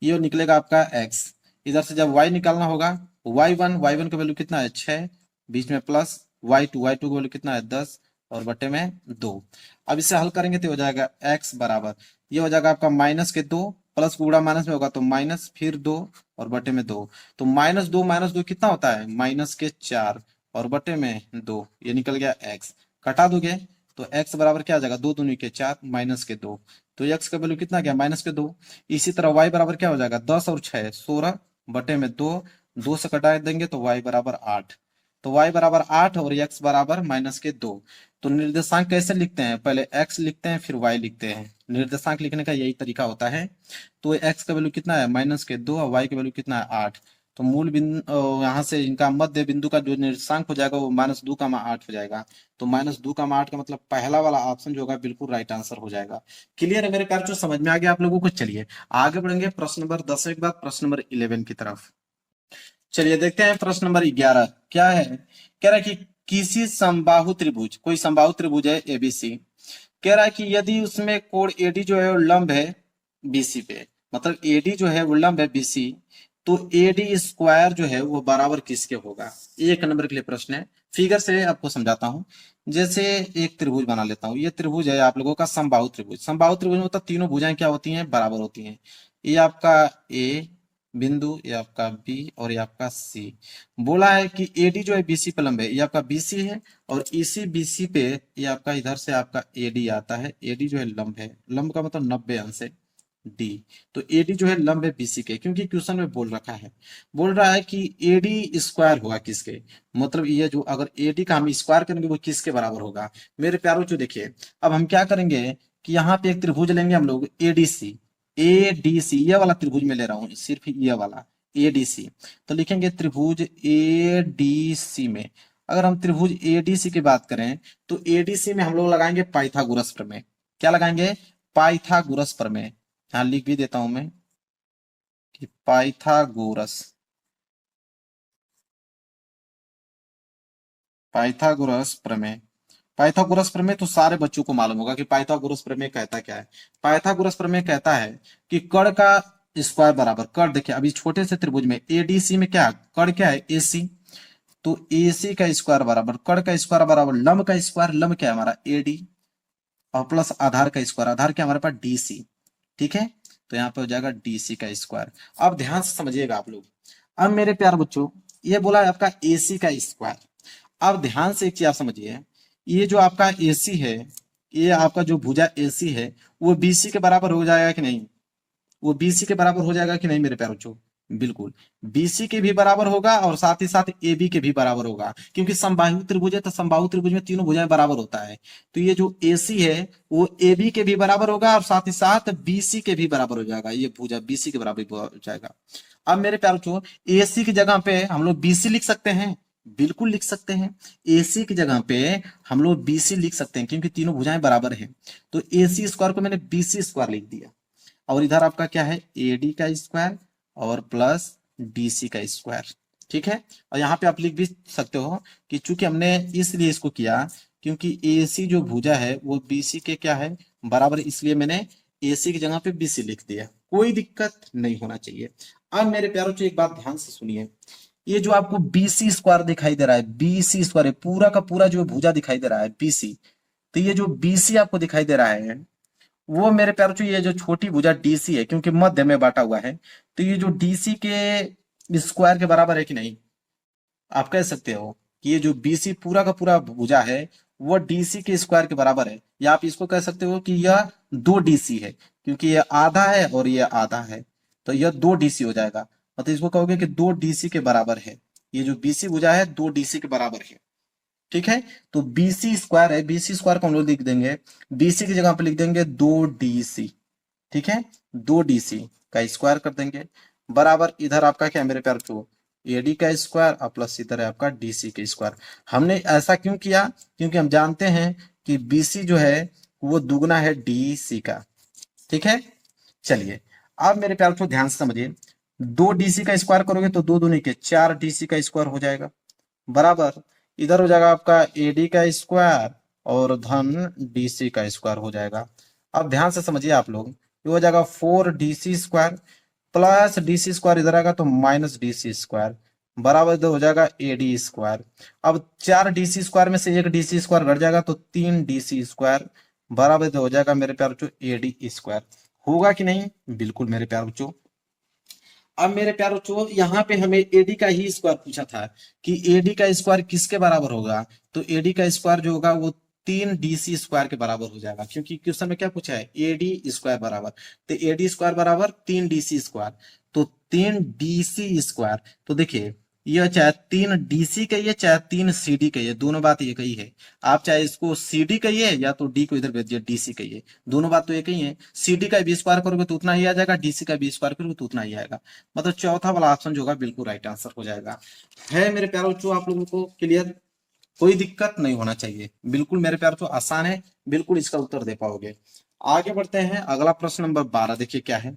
ये निकलेगा आपका x। इधर से जब y निकालना होगा, y1 का वैल्यू कितना है 6, बीच में प्लस y2 का वैल्यू कितना है 10, और बटे में 2। अब इसे हल करेंगे तो हो जाएगा x बराबर, ये हो जाएगा आपका -2, प्लस गुणा माइनस में होगा तो माइनस, फिर 2 और बटे में 2, तो -2 कितना होता है, -4 और बटे में 2, ये निकल गया x। कटा दोगे तो x बराबर क्या आ जाएगा, 2 दूनी के 4, -2, तो x का वैल्यू कितना गया, -2। इसी तरह y बराबर क्या हो जाएगा, 10 और 6 16 बटे में 2, 2 से कटा देंगे तो y बराबर 8, तो y बराबर 8 और x बराबर -2। तो निर्देशांक कैसे लिखते हैं, पहले x लिखते हैं फिर y लिखते हैं, निर्देशांक लिखने का यही तरीका होता है। तो x का वैल्यू कितना है, -2, और y का वैल्यू कितना है 8। तो मूल बिंदु यहाँ से इनका मध्य बिंदु का जो निर्देशांक हो जाएगा वो -2,8 हो जाएगा। तो -2,8 का मतलब पहला वाला ऑप्शन जो होगा बिल्कुल राइट आंसर हो जाएगा। क्लियर है मेरे प्यार, जो समझ में आ गया आप लोगों को। चलिए आगे बढ़ेंगे प्रश्न नंबर 10 के बाद प्रश्न नंबर 11 की तरफ। चलिए देखते हैं प्रश्न नंबर 11 क्या है। कह रहा है कि किसी समबाहु त्रिभुज, कोई समबाहु त्रिभुज है एबीसी, कह रहा है कि यदि उसमें कोण एडी जो है वो लंब है बीसी पे, मतलब एडी जो है वो लंब है बीसी, तो एडी स्क्वायर जो है वो बराबर किसके होगा। एक नंबर के लिए प्रश्न है, फिगर से आपको समझाता हूं। जैसे एक त्रिभुज बना लेता हूं, ये त्रिभुज है आप लोगों का समबाहु त्रिभुज। समबाहु त्रिभुज में मतलब तीनों भुजाएं क्या होती हैं, बराबर होती हैं। ये आपका ए बिंदु, ये आपका बी और ये आपका सी। बोला है कि एडी जो है बीसी पे लंब है, ये आपका बीसी है, और इसी बीसी पे ये आपका इधर से आपका एडी आता है। एडी जो है लंब है, लंब का मतलब 90 अंश है डी। तो एडी जो है लंब है बीसी के, क्योंकि क्वेश्चन में बोल रखा है, बोल रहा है कि एडी स्क्वायर होगा किसके, मतलब ये जो अगर एडी का हम स्क्वायर करेंगे वो किसके बराबर होगा। मेरे प्यारों जो देखिए, अब हम क्या करेंगे कि यहाँ पे एक त्रिभुज लेंगे हम लोग एडीसी, एडीसी ये वाला त्रिभुज में ले रहा हूँ, सिर्फ ये वाला एडीसी। तो लिखेंगे त्रिभुज एडीसी में, अगर हम त्रिभुज एडीसी की बात करें तो एडीसी में हम लोग लगाएंगे पाइथागोरस प्रमेय। क्या लगाएंगे, पाइथागोरस प्रमेय। यहां लिख भी देता हूं मैं कि पाइथागोरस, पाइथागोरस प्रमेय। पाइथागोरस प्रमेय तो सारे बच्चों को मालूम होगा कि पाइथागोरस प्रमेय कहता क्या है। पाइथागोरस प्रमेय कहता है कि कर्ण का स्क्वायर बराबर, कर्ण देखिए अभी छोटे से त्रिभुज में एडीसी में क्या कर्ण क्या है एसी, तो एसी का स्क्वायर बराबर कर्ण का स्क्वायर बराबर लंब का स्क्वायर, लंब क्या है हमारा एडी, और प्लस आधार का स्क्वायर, आधार क्या हमारे पास डीसी। ठीक है, तो यहाँ पे हो जाएगा डीसी का स्क्वायर। अब ध्यान से समझिएगा आप लोग। अब मेरे प्यार बच्चों ये बोला है आपका एसी का स्क्वायर। अब ध्यान से एक चीज आप समझिए, ये जो आपका एसी है, ये आपका जो भुजा एसी है वो बीसी के बराबर हो जाएगा कि नहीं, वो बीसी के बराबर हो जाएगा कि नहीं मेरे प्यारे बच्चों, बिल्कुल बीसी के भी बराबर होगा और साथ ही साथ एबी के भी बराबर होगा, क्योंकि समबाहु त्रिभुज है तो समबाहु त्रिभुज में तीनों भुजाएं बराबर होता है। तो ये जो एसी है वो एबी के भी बराबर होगा और साथ ही साथ बीसी के भी बराबर हो जाएगा, ये भुजा बीसी के बराबर हो जाएगा। अब मेरे प्यारे बच्चों एसी की जगह पे हम लोग बीसी लिख सकते हैं, बिल्कुल लिख सकते हैं। एसी की जगह पे हम लोग बीसी लिख सकते हैं क्योंकि तीनों भुजाएं बराबर है। तो एसी स्क्वायर को मैंने बीसी स्क्वायर लिख दिया, और इधर आपका क्या है एडी का स्क्वायर और प्लस डीसी का स्क्वायर। ठीक है, और यहाँ पे आप लिख भी सकते हो कि चूंकि हमने इसलिए इसको किया क्योंकि एसी जो भुजा है वो बीसी के क्या है बराबर, इसलिए मैंने एसी की जगह पे बीसी लिख दिया, कोई दिक्कत नहीं होना चाहिए। अब मेरे प्यारों से एक बात ध्यान से सुनिए, ये जो आपको बीसी स्क्वायर दिखाई दे रहा है, बीसी स्क्वायर पूरा का पूरा जो भुजा दिखाई दे रहा है बीसी, तो ये जो बीसी आपको दिखाई दे रहा है वो मेरे प्यारों से ये जो छोटी भुजा डीसी है क्योंकि मध्य में बांटा हुआ है, तो ये जो डीसी के स्क्वायर के बराबर है कि नहीं, आप कह सकते हो कि ये जो बीसी पूरा का पूरा भुजा है वो डीसी के स्क्वायर के बराबर है, या आप इसको कह सकते हो कि यह दो डीसी है क्योंकि यह आधा है और यह आधा है, तो यह दो डीसी हो जाएगा। मतलब इसको कहोगे कि दो डीसी के बराबर है, ये जो बीसी भुजा है दो डीसी के बराबर है। ठीक है, तो बीसी स्क्वायर है, बीसी स्क्वायर को हम लोग लिख देंगे, बीसी की जगह पे लिख देंगे दो डीसी। ठीक है, दो डीसी का स्क्वायर कर देंगे बराबर, इधर आपका क्या है मेरे प्यार को एडी का स्क्वायर और प्लस इधर है आपका डीसी का स्क्वायर। हमने ऐसा क्यों किया, क्योंकि हम जानते हैं कि बीसी जो है वो दुगना है डीसी का। ठीक है, चलिए अब मेरे प्यार को ध्यान से समझिए, दो डीसी का स्क्वायर करोगे तो दो दूनी के चार डीसी का स्क्वायर हो जाएगा बराबर, इधर हो जाएगा आपका एडी का स्क्वायर और धन डीसी का स्क्वायर हो जाएगा। अब ध्यान से समझिए आप लोग, ये हो जाएगा four DC square plus DC square, इधर आएगा तो माइनस डीसी स्क्वायर बराबर इधर हो जाएगा एडी स्क्वायर। अब चार डीसी स्क्वायर में से एक डीसी स्क्वायर घट जाएगा तो तीन डीसी स्क्वायर बराबर इधर हो जाएगा मेरे प्यार बच्चों एडी स्क्वायर। होगा कि नहीं, बिल्कुल मेरे प्यार बच्चों। अब मेरे प्यारे बच्चों यहाँ पे हमें एडी का ही स्क्वायर पूछा था कि एडी का स्क्वायर किसके बराबर होगा, तो एडी का स्क्वायर जो होगा वो तीन डीसी स्क्वायर के बराबर हो जाएगा, क्योंकि क्वेश्चन में क्या पूछा है एडी स्क्वायर बराबर, तो एडी स्क्वायर बराबर तीन डीसी स्क्वायर, तो तीन डीसी स्क्वायर। तो देखिए यह चाहे तीन डीसी कहिए चाहे तीन सीडी कहिए, दोनों बात एक ही है। आप चाहे इसको सीडी कहिए या तो डी को इधर भेज दिए डीसी कहिए, दोनों बात तो एक ही है। सीडी का बी स्क्वायर करोगे तो उतना ही आ जाएगा, डीसी का बी स्क्वायर करोगे तो उतना ही आएगा। मतलब चौथा वाला ऑप्शन जो होगा बिल्कुल राइट आंसर हो जाएगा। है मेरे प्यारे बच्चों आप लोगों को क्लियर, कोई दिक्कत नहीं होना चाहिए, बिल्कुल मेरे प्यारे बच्चों आसान है, बिल्कुल इसका उत्तर दे पाओगे। आगे बढ़ते हैं, अगला प्रश्न नंबर 12 देखिए क्या है।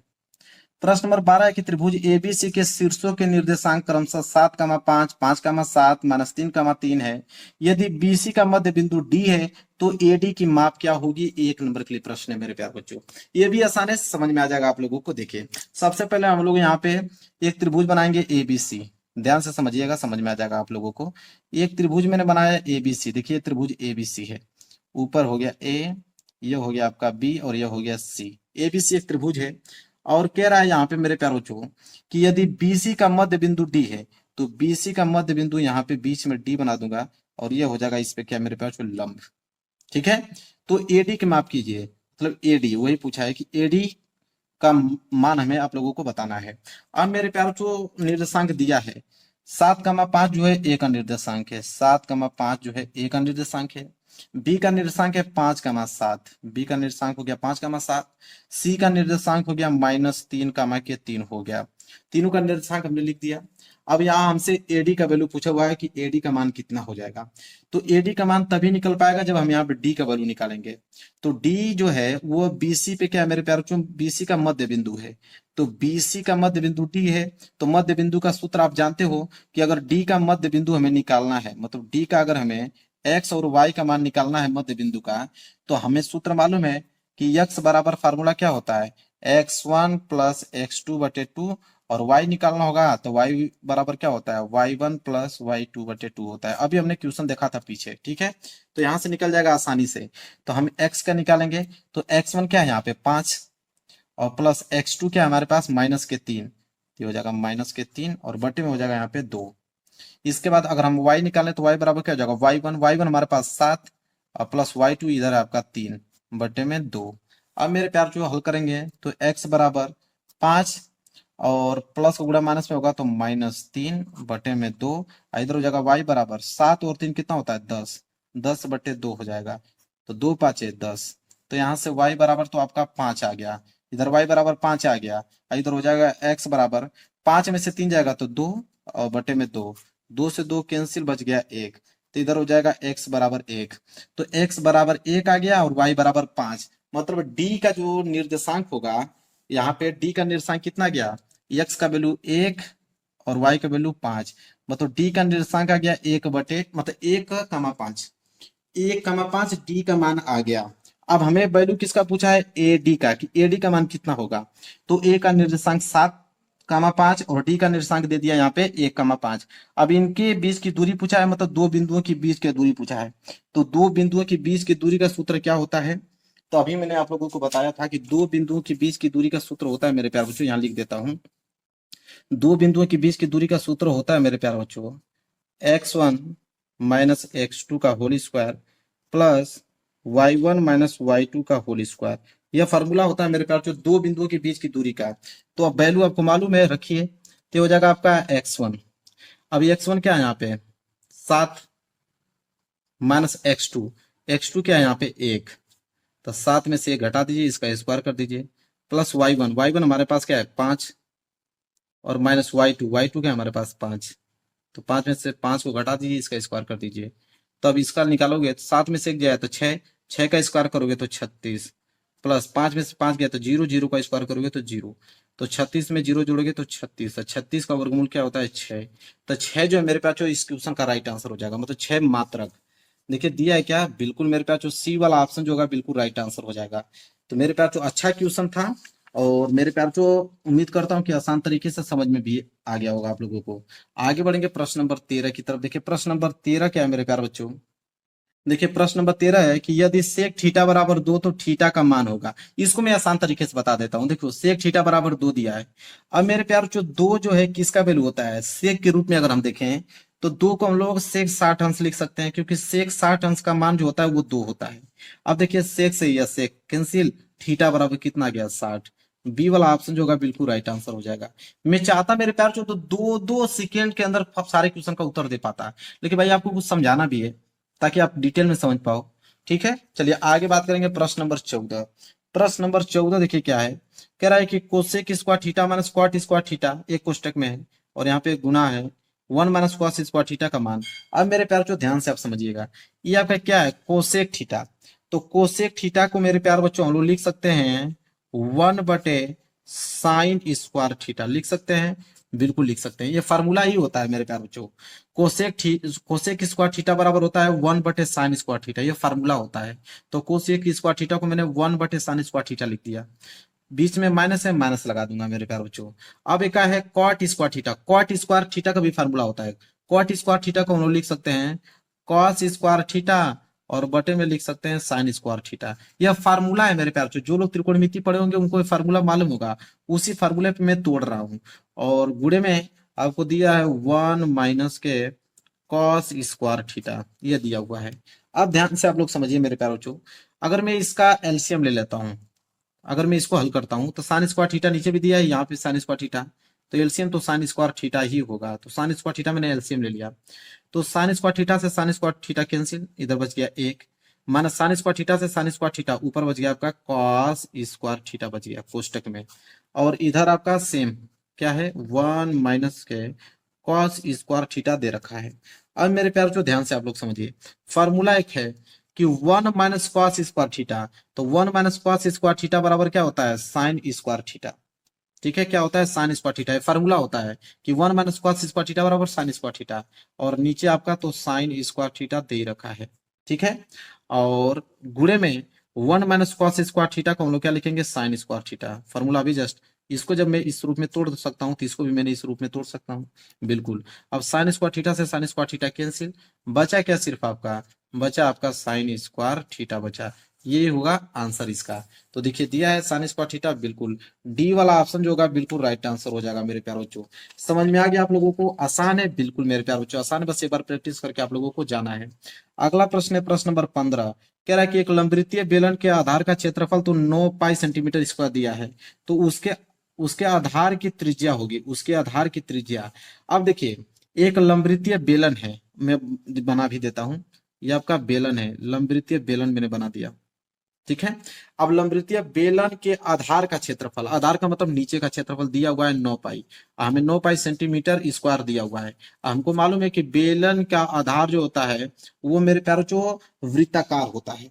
प्रश्न नंबर 12 है कि त्रिभुज एबीसी के शीर्षों के निर्देशांक क्रमशः 7,5, 5,7, -3,3 है। यदि बीसी का मध्य बिंदु डी है तो एडी की माप क्या होगी, एक नंबर के लिए प्रश्न है मेरे प्यारे बच्चों। ये भी आसान है, समझ में आ जाएगा आप लोगों को। देखिए सबसे पहले हम लोग यहाँ पे एक त्रिभुज बनाएंगे एबीसी, ध्यान से समझिएगा, समझ में आ जाएगा आप लोगों को। एक त्रिभुज मैंने बनाया एबीसी, देखिए त्रिभुज एबीसी है, ऊपर हो गया ए, ये हो गया आपका बी और ये हो गया सी। एबीसी एक त्रिभुज है और कह रहा है यहाँ पे मेरे प्यारे बच्चों कि यदि बीसी का मध्य बिंदु डी है तो बीसी का मध्य बिंदु यहाँ पे बीच में डी बना दूंगा और ये हो जाएगा इस पे क्या मेरे प्यारे बच्चों लंब। ठीक है, तो एडी की माप कीजिए, मतलब एडी वही पूछा है कि एडी का मान हमें आप लोगों को बताना है। अब मेरे प्यारे बच्चों निर्देशांक दिया है 7,5 जो है ए का निर्देशांक है, 7,5 जो है ए का निर्देशांक है, बी का निर्देशांक है 5,7, बी का निर्देशांक हो गया 5,7, सी का निर्देशांक हो गया -3,3 हो गया। तीनों का निर्देशांक हमने लिख दिया। अब यहाँ हमसे एडी का वैल्यू पूछा हुआ है कि एडी का मान कितना हो जाएगा, तो एडी का मान तभी निकल पाएगा जब हम यहाँ पे डी का वैल्यू निकालेंगे। तो डी जो है वो बीसी पे क्या है मेरे प्यारे बच्चों, बीसी का मध्य बिंदु है, तो बीसी का मध्य बिंदु डी है, तो मध्य बिंदु का सूत्र आप जानते हो कि अगर डी का मध्य बिंदु हमें निकालना है, मतलब डी का अगर हमें एक्स और वाई का मान निकालना है मध्य बिंदु का, तो हमें सूत्र मालूम है कि यक्स बराबर फार्मूला क्या होता है, x1 प्लस x2/2, और y निकालना होगा तो y बराबर क्या होता है, y1 प्लस y2/2 होता है। अभी हमने क्वेश्चन देखा था पीछे, ठीक है, तो यहाँ से निकल जाएगा आसानी से। तो हम x का निकालेंगे, तो x1 क्या है यहाँ पे 5, और प्लस x2 क्या है हमारे पास -3, तो ये हो जाएगा -3, और बटे में हो जाएगा यहाँ पे 2। इसके बाद अगर हम y निकालें तो y बराबर क्या हो जाएगा, y1 हमारे पास 7, और प्लस y2 इधर है आपका 3 बटे में 2। अब मेरे प्यार जो हल करेंगे तो x बराबर 5, और प्लस का गुणा माइनस में होगा तो -3 बटे में 2, इधर हो जाएगा y बराबर 7 और 3 कितना होता है 10, 10/2 हो जाएगा, तो 2 5 10। तो यहाँ से y बराबर तो आपका 5 आ गया, इधर y बराबर 5 आ गया, इधर हो जाएगा x बराबर 5 में से 3 जाएगा तो 2, और बटे में 2, 2 से 2 कैंसिल, बच गया 1, तो इधर हो जाएगा x बराबर 1। तो x बराबर 1 आ गया और y बराबर 5, मतलब d का जो निर्देशांक होगा, यहाँ पे d का निर्देशांक कितना गया, x का वैल्यू 1 और y का वैल्यू 5, मतलब d का निर्देशांक आ गया 1 बटे मतलब 1,5, 1,5 डी का मान आ गया। अब हमें वैल्यू किसका पूछा है, ए डी का, कि ए डी का मान कितना होगा, तो ए का निर्देशांक 7,5 और डी का निर्देशांक दे दिया यहाँ पे 1,5। अब इनके बीच की दूरी पूछा है, मतलब दो बिंदुओं के बीच की दूरी पूछा है, तो दो बिंदुओं के बीच की दूरी का सूत्र क्या होता है, तो अभी मैंने आप लोगों को बताया था कि दो बिंदुओं के बीच की दूरी का सूत्र होता है मेरे प्यार बच्चों, यहाँ लिख देता हूँ। दो बिंदुओं के बीच की दूरी का सूत्र होता है मेरे प्यार बच्चों, x1 माइनस x2 का whole square plus y1 minus y2 का होल स्क्वायर। यह फॉर्मूला होता है मेरे प्यार जो दो बिंदुओं के बीच की दूरी का। तो अब वैल्यू आपको मालूम है, रखिए, तो हो जाएगा आपका x1। अब x1 क्या है यहाँ पे 7 माइनस x2 क्या है यहाँ पे 1, तो 7 में से 1 घटा दीजिए, इसका स्क्वायर कर दीजिए, प्लस y1 हमारे पास क्या है 5, और माइनस y2 क्या है हमारे पास 5, तो 5 में से 5 को घटा दीजिए, इसका स्क्वायर कर दीजिए। तो अब इसका निकालोगे तो 7 में से 1 जाए तो 6, 6 का स्क्वायर करोगे तो 36, प्लस 5 में से 5 गया तो 0, 0 का स्क्वायर करोगे तो 0, तो 36 में 0 जोड़ोगे तो 36, तो 36 का वर्गमूल क्या होता है 6। तो 6 जो है मेरे पास जो इस क्वेश्चन का राइट आंसर हो जाएगा, मतलब 6 मात्रक। देखिए दिया है क्या, बिल्कुल मेरे पास जो सी वाला ऑप्शन जो होगा बिल्कुल राइट आंसर हो जाएगा। तो मेरे पास जो अच्छा क्वेश्चन था, और मेरे प्यार जो उम्मीद करता हूँ कि आसान तरीके से समझ में भी आ गया होगा आप लोगों को। आगे बढ़ेंगे प्रश्न नंबर 13 की तरफ। देखिए प्रश्न नंबर 13 क्या है मेरे प्यार बच्चों, देखिए प्रश्न नंबर 13 है कि यदि सेक थीटा बराबर 2 तो थीटा का मान होगा। इसको मैं आसान तरीके से बता देता हूँ। देखो सेक थीटा बराबर 2 दिया है। अब मेरे प्यार जो 2 जो है किसका वैल्यू होता है, सेक के रूप में अगर हम देखें तो 2 को हम लोग सेक 60 अंश लिख सकते हैं, क्योंकि सेक 60 अंश का मान जो होता है वो 2 होता है। अब देखिए सेक से यह सेक कैंसिल, थीटा बराबर कितना गया 60। बी वाला ऑप्शन जो होगा बिल्कुल राइट आंसर हो जाएगा। मैं चाहता मेरे प्यार जो तो 2 सेकेंड के अंदर सारे क्वेश्चन का उत्तर दे पाता, लेकिन भाई आपको कुछ समझाना भी है ताकि आप डिटेल में समझ पाओ। ठीक है, चलिए आगे बात करेंगे प्रश्न नंबर 14। प्रश्न नंबर 14 देखिए क्या है, कह रहा है कि cosec square theta minus cot square theta एक कोष्टक में है, और यहाँ पे गुना है 1 माइनस कॉस स्क्वायर थीटा का मान। अब मेरे प्यार जो ध्यान से आप समझिएगा, ये आपका क्या है कोसेक थीटा। तो कोसेक थीटा को मेरे प्यार बच्चों हम लोग लिख सकते हैं 1/साइन स्क्वायर थीटा, लिख सकते हैं, बिल्कुल लिख सकते हैं। ये फार्मूला ही होता है मेरे प्यार बच्चों, कोसेक स्क्वायर थीटा बराबर होता है 1/साइन स्क्वायर थीटा, ये फार्मूला होता है। तो कोसेक स्क्वायर थीटा को मैंने 1/साइन स्क्वायर थीटा लिख दिया, बीच में माइनस है माइनस लगा दूंगा मेरे प्यार बच्चों। अब एक है cot square theta, cot square theta का भी फार्मूला होता है। कॉट स्क्वायर थीटा को हम लोग लिख सकते हैं कॉस स्क्वायर थीटा, और बटे में लिख सकते हैं साइन स्क्वायर थीटा। यह फार्मूला है मेरे प्यार बच्चों, जो लोग त्रिकोणमिति पढ़े होंगे उनको फार्मूला मालूम होगा, उसी फार्मूले पे मैं तोड़ रहा हूँ। और गुणे में आपको दिया है 1 माइनस के कॉस स्क्वायर थीटा, यह दिया हुआ है। अब ध्यान से आप लोग समझिए मेरे प्यारे बच्चों, अगर मैं इसका एलसीएम ले लेता हूं, अगर मैं इसको हल करता हूं तो साइन स्क्वायर थीटा नीचे भी दिया है, यहाँ पे साइन स्क्वायर थीटा, तो एलसीएम तो साइन स्क्वायर थीटा ही होगा। तो साइन स्क्वायर थीटा मैंने एलसीएम ले लिया, तो साइन स्क्वायर थीटा से साइन स्क्वायर थीटा कैंसिल, इधर बच गया 1, माइनस साइन स्क्वायर थीटा से साइन स्क्वायर थीटा, ऊपर बच गया आपका कॉस स्क्वायर थीटा बच गया कोष्टक में, और इधर आपका सेम क्या है 1 माइनस के कॉस स्क्वायर थीटा दे रखा है। अब मेरे प्यार जो ध्यान से आप लोग समझिए, फार्मूला एक है कि 1 माइनस कॉस स्क्वायर थीटा, तो 1 माइनस कॉस स्क्वायर थीटा बराबर क्या होता है साइन स्क्वायर थीटा। ठीक है, क्या होता है साइन स्क्वायर थीटा है, फार्मूला होता है कि 1 - cos स्क्वायर थीटा बराबर साइन स्क्वायर थीटा, और नीचे आपका तो साइन स्क्वायर थीटा दे रखा है। ठीक है, और गुणे में 1 - cos स्क्वायर थीटा को हम लोग क्या लिखेंगे, साइन स्क्वायर थीटा। फार्मूला भी जस्ट, इसको जब मैं इस रूप में तोड़ सकता हूँ तो इसको भी मैंने इस रूप में तोड़ सकता हूँ। बिल्कुल। अब साइन स्क्वायर थीटा से साइन स्क्वायर थीटा कैंसिल, बचा क्या, सिर्फ आपका बचा आपका साइन स्क्वायर थीटा बचा। ये होगा आंसर इसका। तो देखिए दिया है साइन स्क्वायर थीटा, बिल्कुल डी वाला ऑप्शन जो होगा बिल्कुल राइट आंसर हो जाएगा मेरे प्यारे बच्चों। समझ में आ गया आप लोगों को, आसान है बिल्कुल मेरे प्यारे बच्चों, आसान है, बस एक बार प्रैक्टिस करके आप लोगों को जाना है। अगला प्रश्न है प्रश्न नंबर 15। कह रहा है कि एक लंबवृत्तीय बेलन के आधार का क्षेत्रफल तो 9 पाई सेंटीमीटर स्क्वायर दिया है, तो उसके उसके आधार की त्रिज्या होगी, उसके आधार की त्रिज्या। अब देखिए एक लंबवृत्तीय बेलन है, मैं बना भी देता हूं, ये आपका बेलन है, लंबवृत्तीय बेलन मैंने बना दिया। ठीक है, अब लंबवृत्तीय बेलन के आधार का क्षेत्रफल, आधार का मतलब नीचे का क्षेत्रफल दिया हुआ है 9 पाई, हमें 9 पाई सेंटीमीटर स्क्वायर दिया हुआ है। हमको मालूम है कि बेलन का आधार जो होता है वो मेरे प्यारों जो वृत्ताकार होता है,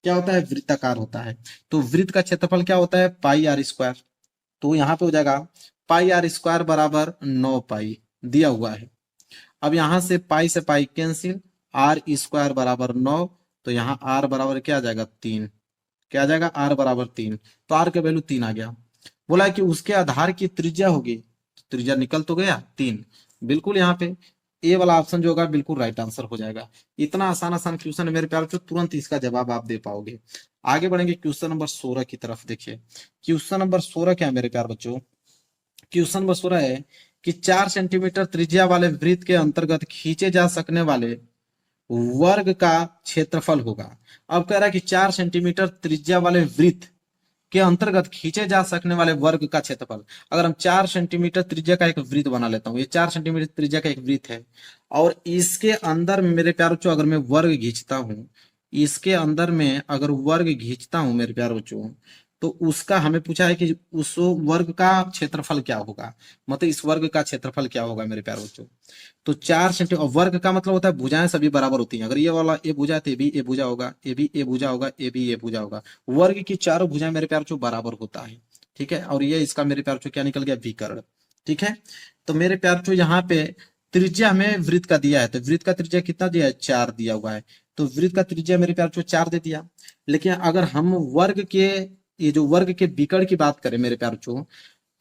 क्या होता है, वृत्ताकार होता है। तो वृत्त का क्षेत्रफल क्या होता है, पाई आर स्क्वायर। तो यहाँ पे हो जाएगा पाई आर स्क्वायर बराबर 9 पाई दिया हुआ है। अब यहां से पाई कैंसिल, आर स्क्वायर बराबर 9, तो यहाँ आर बराबर क्या आ जाएगा, 3। क्या आ जाएगा, आर बराबर 3, तो आर का वैल्यू 3 आ गया। बोला है कि उसके आधार की त्रिज्या होगी, तो त्रिज्या निकल तो गया 3। बिल्कुल यहाँ पे ए वाला ऑप्शन जो होगा बिल्कुल राइट आंसर हो जाएगा। इतना आसान आसान क्वेश्चन है मेरे प्यार बच्चों, तुरंत इसका जवाब आप दे पाओगे। आगे बढ़ेंगे क्वेश्चन नंबर 16 की तरफ। देखिए क्वेश्चन नंबर 16 क्या है मेरे प्यार बच्चों, क्वेश्चन नंबर 16 है कि 4 सेंटीमीटर त्रिज्या वाले वृत्त के अंतर्गत खींचे जा सकने वाले वर्ग का क्षेत्रफल होगा। अब कह रहा है कि 4 सेंटीमीटर त्रिज्या वाले वृत्त के अंतर्गत खींचे जा सकने वाले वर्ग का क्षेत्रफल। अगर हम 4 सेंटीमीटर त्रिज्या का एक वृत्त बना लेता हूं, ये 4 सेंटीमीटर त्रिज्या का एक वृत्त है, और इसके अंदर मेरे प्यारे बच्चों अगर मैं वर्ग खींचता हूं, इसके अंदर में अगर वर्ग खींचता हूं मेरे प्यारे बच्चों, तो उसका हमें पूछा है कि उस वर्ग का क्षेत्रफल क्या होगा, मतलब इस वर्ग का क्षेत्रफल क्या होगा मेरे प्यारे बच्चों। तो 4 सेंटीमीटर, वर्ग का मतलब होता है भुजाएं सभी बराबर होती हैं, अगर ये वाला ए भुजा है तो ये भी ए भुजा होगा, ये भी ए भुजा होगा, ये भी ए भुजा होगा। वर्ग की चारों भुजाएं मेरे प्यार बच्चों बराबर होता है। ठीक है, और ये इसका मेरे प्यार बच्चों क्या निकल गया, विकर्ण। ठीक है, तो मेरे प्यार बच्चों यहाँ पे त्रिज्या हमें वृत्त का दिया है, तो वृत्त का त्रिज्या कितना दिया है, 4 दिया हुआ है, तो वृत्त का त्रिज्या मेरे प्यार बच्चों 4 दे दिया। लेकिन अगर हम वर्ग के, ये जो वर्ग के विकर्ण की बात करें मेरे प्यार बच्चों,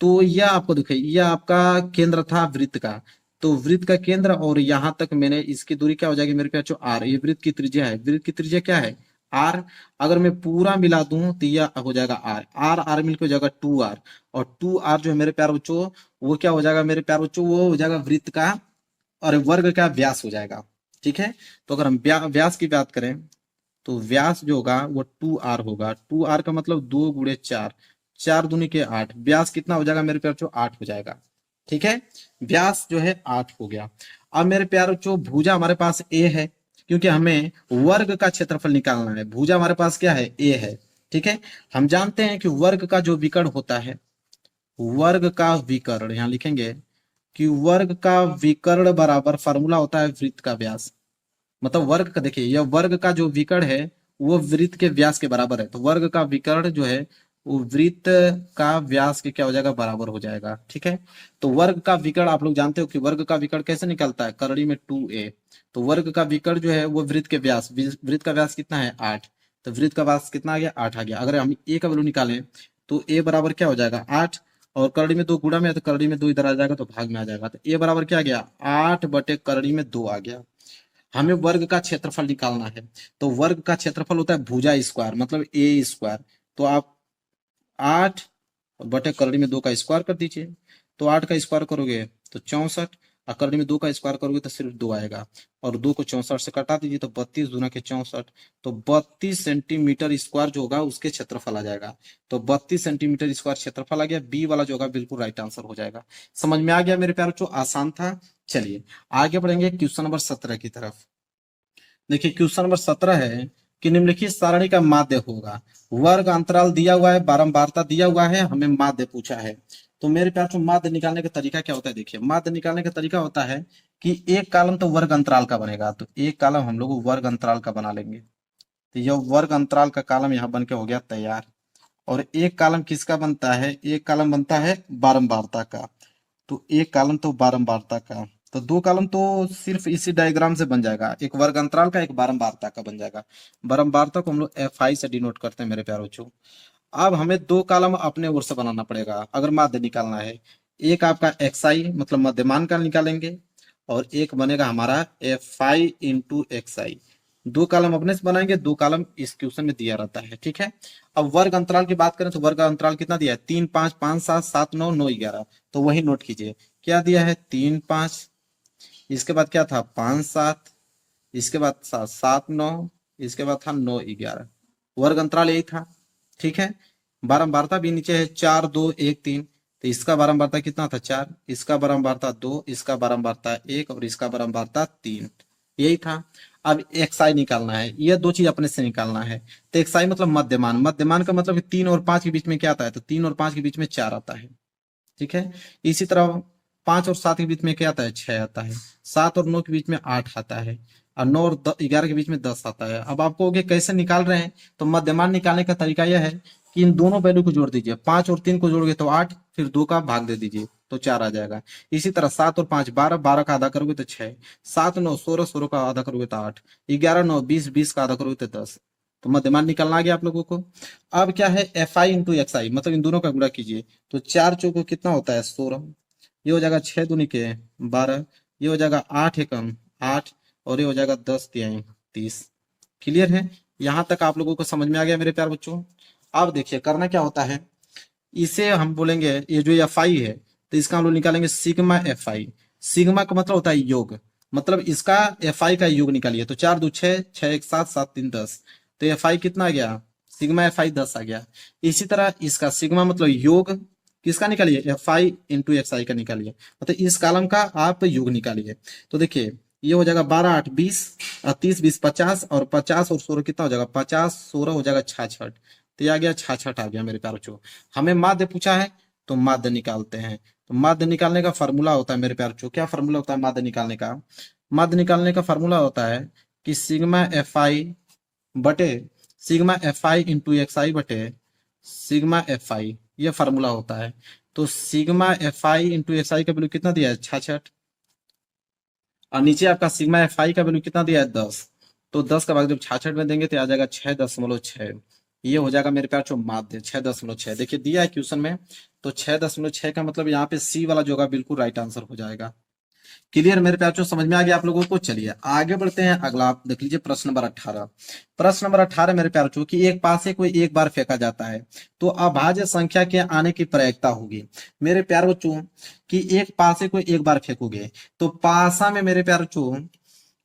तो यह आपको दिखाई, यह आपका केंद्र था वृत्त का, तो वृत्त का केंद्र और यहां तक मैंने इसकी दूरी क्या हो जाएगी मेरे प्यार आर, ये वृत्त की त्रिज्या है, वृत्त की त्रिज्या क्या है, आर। अगर मैं पूरा मिला दूं तो यह हो जाएगा आर, आर आर मिलकर हो जाएगा 2r, और 2r जो है मेरे प्यार बच्चों वो क्या हो जाएगा मेरे प्यार बच्चों, वो हो जाएगा वृत्त का और वर्ग का व्यास हो जाएगा। ठीक है, तो अगर हम व्यास की बात करें तो व्यास जो होगा वो 2r होगा, 2r का मतलब 2 × 4, 4 दूनी के 8, व्यास कितना हो जाएगा मेरे प्यार बच्चों, 8 हो जाएगा। ठीक है, व्यास जो है 8 हो गया। अब मेरे प्यार बच्चों भुजा हमारे पास ए है, क्योंकि हमें वर्ग का क्षेत्रफल निकालना है, भुजा हमारे पास क्या है, ए है। ठीक है, हम जानते हैं कि वर्ग का जो विकर्ण होता है, वर्ग का विकर्ण यहां लिखेंगे कि वर्ग का विकर्ण बराबर फार्मूला होता है वृत्त का व्यास, मतलब वर्ग का, देखिए यह वर्ग का जो विकर्ण है वो वृत्त के व्यास के बराबर है, तो वर्ग का विकर्ण जो है वो वृत्त का व्यास के क्या हो जाएगा, बराबर हो जाएगा। ठीक है, तो वर्ग का विकर्ण आप लोग जानते हो कि वर्ग का विकर्ण कैसे निकलता है, करड़ी में 2a, तो वर्ग का विकर्ण जो है वो वृत्त के व्यास, वृत्त का व्यास कितना है, 8, तो वृत्त का व्यास कितना आ गया, 8 आ गया। अगर हम ए का वैल्यू निकालें तो ए बराबर क्या हो जाएगा, 8, और करड़ी में 2 गुणा में है, तो करड़ी में 2 इधर आ जाएगा तो भाग में आ जाएगा, तो ए बराबर क्या आ गया, 8 बटे करड़ी में 2 आ गया। हमें वर्ग का क्षेत्रफल निकालना है, तो वर्ग का क्षेत्रफल होता है भुजा स्क्वायर मतलब ए स्क्वायर, तो आप 8 बटे करड़ी में 2 का स्क्वायर कर दीजिए, तो 8 का स्क्वायर करोगे तो 64, और करड़ी में 2 का स्क्वायर करोगे तो सिर्फ 2 आएगा, और 2 को 64 से कटा दीजिए तो 32 दूना के 64, तो 32 सेंटीमीटर स्क्वायर जो होगा उसके क्षेत्रफल आ जाएगा, तो 32 सेंटीमीटर स्क्वायर क्षेत्रफल आ गया, बी वाला जो होगा बिल्कुल राइट आंसर हो जाएगा। समझ में आ गया मेरे प्यारों, जो आसान था। चलिए आगे बढ़ेंगे क्वेश्चन नंबर 17 की तरफ। देखिए क्वेश्चन नंबर 17 है कि निम्नलिखित सारणी का माध्य होगा, वर्ग अंतराल दिया हुआ है, बारंबारता दिया हुआ है, हमें माध्य पूछा है। तो मेरे प्यार को माध्य निकालने का तरीका क्या होता है, देखिए माध्य निकालने का तरीका होता है कि एक कॉलम तो वर्ग अंतराल का बनेगा, तो एक कॉलम हम लोग वर्ग अंतराल का बना लेंगे, तो यह वर्ग अंतराल का कॉलम यहाँ बन के हो गया तैयार। और एक कॉलम किसका बनता है, एक कॉलम बनता है बारंबारता का। तो एक कॉलम तो बारंबारता का, तो दो कॉलम तो सिर्फ इसी डायग्राम से बन जाएगा, एक वर्ग अंतराल का एक बारंबारता का बन जाएगा। बारंबारता को हम लोग एफ आई से डिनोट करते हैं मेरे प्यारे बच्चों। अब हमें दो कॉलम अपने ओर से बनाना पड़ेगा अगर माध्य निकालना है। एक आपका एक्स आई मतलब मध्यमान का निकालेंगे, और एक बनेगा हमारा एफ आई इंटू एक्स आई। दो कॉलम अपने से बनाएंगे, दो कॉलम इस क्वेश्चन में दिया रहता है, ठीक है। अब वर्ग अंतराल की बात करें तो वर्ग अंतराल कितना दिया है, 3 5 5 7 7 9 9 11। तो वही नोट कीजिए, क्या दिया है 3 5, इसके बाद क्या था 5 7, इसके बाद 7 7 9, इसके बाद था 9 11। वर्ग अंतराल यही था, ठीक है। बारंबारता भी नीचे है 4 2 1 3, तो इसका बारंबारता कितना था 4, इसका बारंबारता 2, इसका बारंबारता 1 और इसका बारंबारता 3, यही था। अब एक्स आई निकालना है, ये दो चीज अपने से निकालना है। तो एक्स आई मतलब मध्यमान, मध्यमान का मतलब 3 और 5 के बीच में क्या आता है, तो 3 और 5 के बीच में 4 आता है, ठीक है। इसी तरह 5 और 7 के बीच में क्या आता है, 6 आता है। 7 और 9 के बीच में 8 आता है, और 9 और 11 के बीच में 10 आता है। अब आपको ये कैसे निकाल रहे हैं, तो मध्यमान निकालने का तरीका यह है कि इन दोनों वैल्यू को जोड़ दीजिए, 5 और 3 को जोड़ोगे तो 8, फिर 2 का भाग दे दीजिए तो 4 आ जाएगा। इसी तरह 7 और 5 12, 12 का आधा करोगे तो 6, 7 9 16, 16 का आधा करोगे तो 8, 11 9 20, 20 का आधा करोगे तो 10। तो मध्यमान निकालना आ गया आप लोगों को। अब क्या है एफ आई इंटू एक्स आई, मतलब इन दोनों का गुणा कीजिए, तो 4 चौको कितना होता है 16, ये हो जाएगा 6 दूनी के 12, ये हो जाएगा 8 एकम 8, और ये हो जाएगा 10 तिहाई 30। क्लियर है, यहां तक आप लोगों को समझ में आ गया मेरे प्यार बच्चों। अब देखिए करना क्या होता है, इसे हम बोलेंगे ये जो एफ आई है, तो इसका हम लोग निकालेंगे सिग्मा एफ आई। सिग्मा का मतलब होता है योग, मतलब इसका एफ आई का योग निकालिए, तो 4 2 6, 6 1 7, 7 3 10, तो एफ आई कितना आ गया, सिग्मा एफ आई 10 आ गया। इसी तरह इसका सिग्मा मतलब योग किसका निकालिए, F I into X I का निकालिए, मतलब इस कॉलम का आप योग निकालिए। तो देखिए ये हो जाएगा 12 8 20, 30 20 50, और 50 और 16 कितना हो जाएगा, 50 16 हो जाएगा 66। तो ये आ गया 66 आ गया मेरे प्यारे बच्चों। हमें माध्य पूछा है तो माध्य निकालते हैं। तो माध्य निकालने का फॉर्मूला होता है मेरे प्यारे बच्चों, क्या फॉर्मूला होता है माध्य निकालने का, माध्य निकालने का फॉर्मूला होता है कि सिग्मा एफ आई बटे sigma F I into X I बटे सिग्मा एफ आई, ये फार्मूला होता है। तो sigma F I into X I का वैल्यू कितना दिया है 66, और नीचे आपका सिग्मा एफ आई का वैल्यू कितना दिया है 10। तो 10 का भाग जब 66 में देंगे तो आ जाएगा 6.6, ये हो जाएगा मेरे प्यार जो माध्य 6.6। देखिए दिया है क्वेश्चन में, तो 6.6 का मतलब यहाँ पे सी वाला जो होगा बिल्कुल राइट आंसर हो जाएगा। क्लियर मेरे प्यार, समझ में आ गया आप लोगों को। चलिए आगे बढ़ते हैं, अगला आप देख लीजिए प्रश्न नंबर 18। प्रश्न नंबर 18 मेरे प्यार कि एक पासे को एक बार फेंका जाता है तो अभाज्य संख्या के आने की प्रायिकता होगी। मेरे प्यार बच्चों कि एक पासे को एक बार फेंकोगे तो पासा में मेरे प्यार बच्चों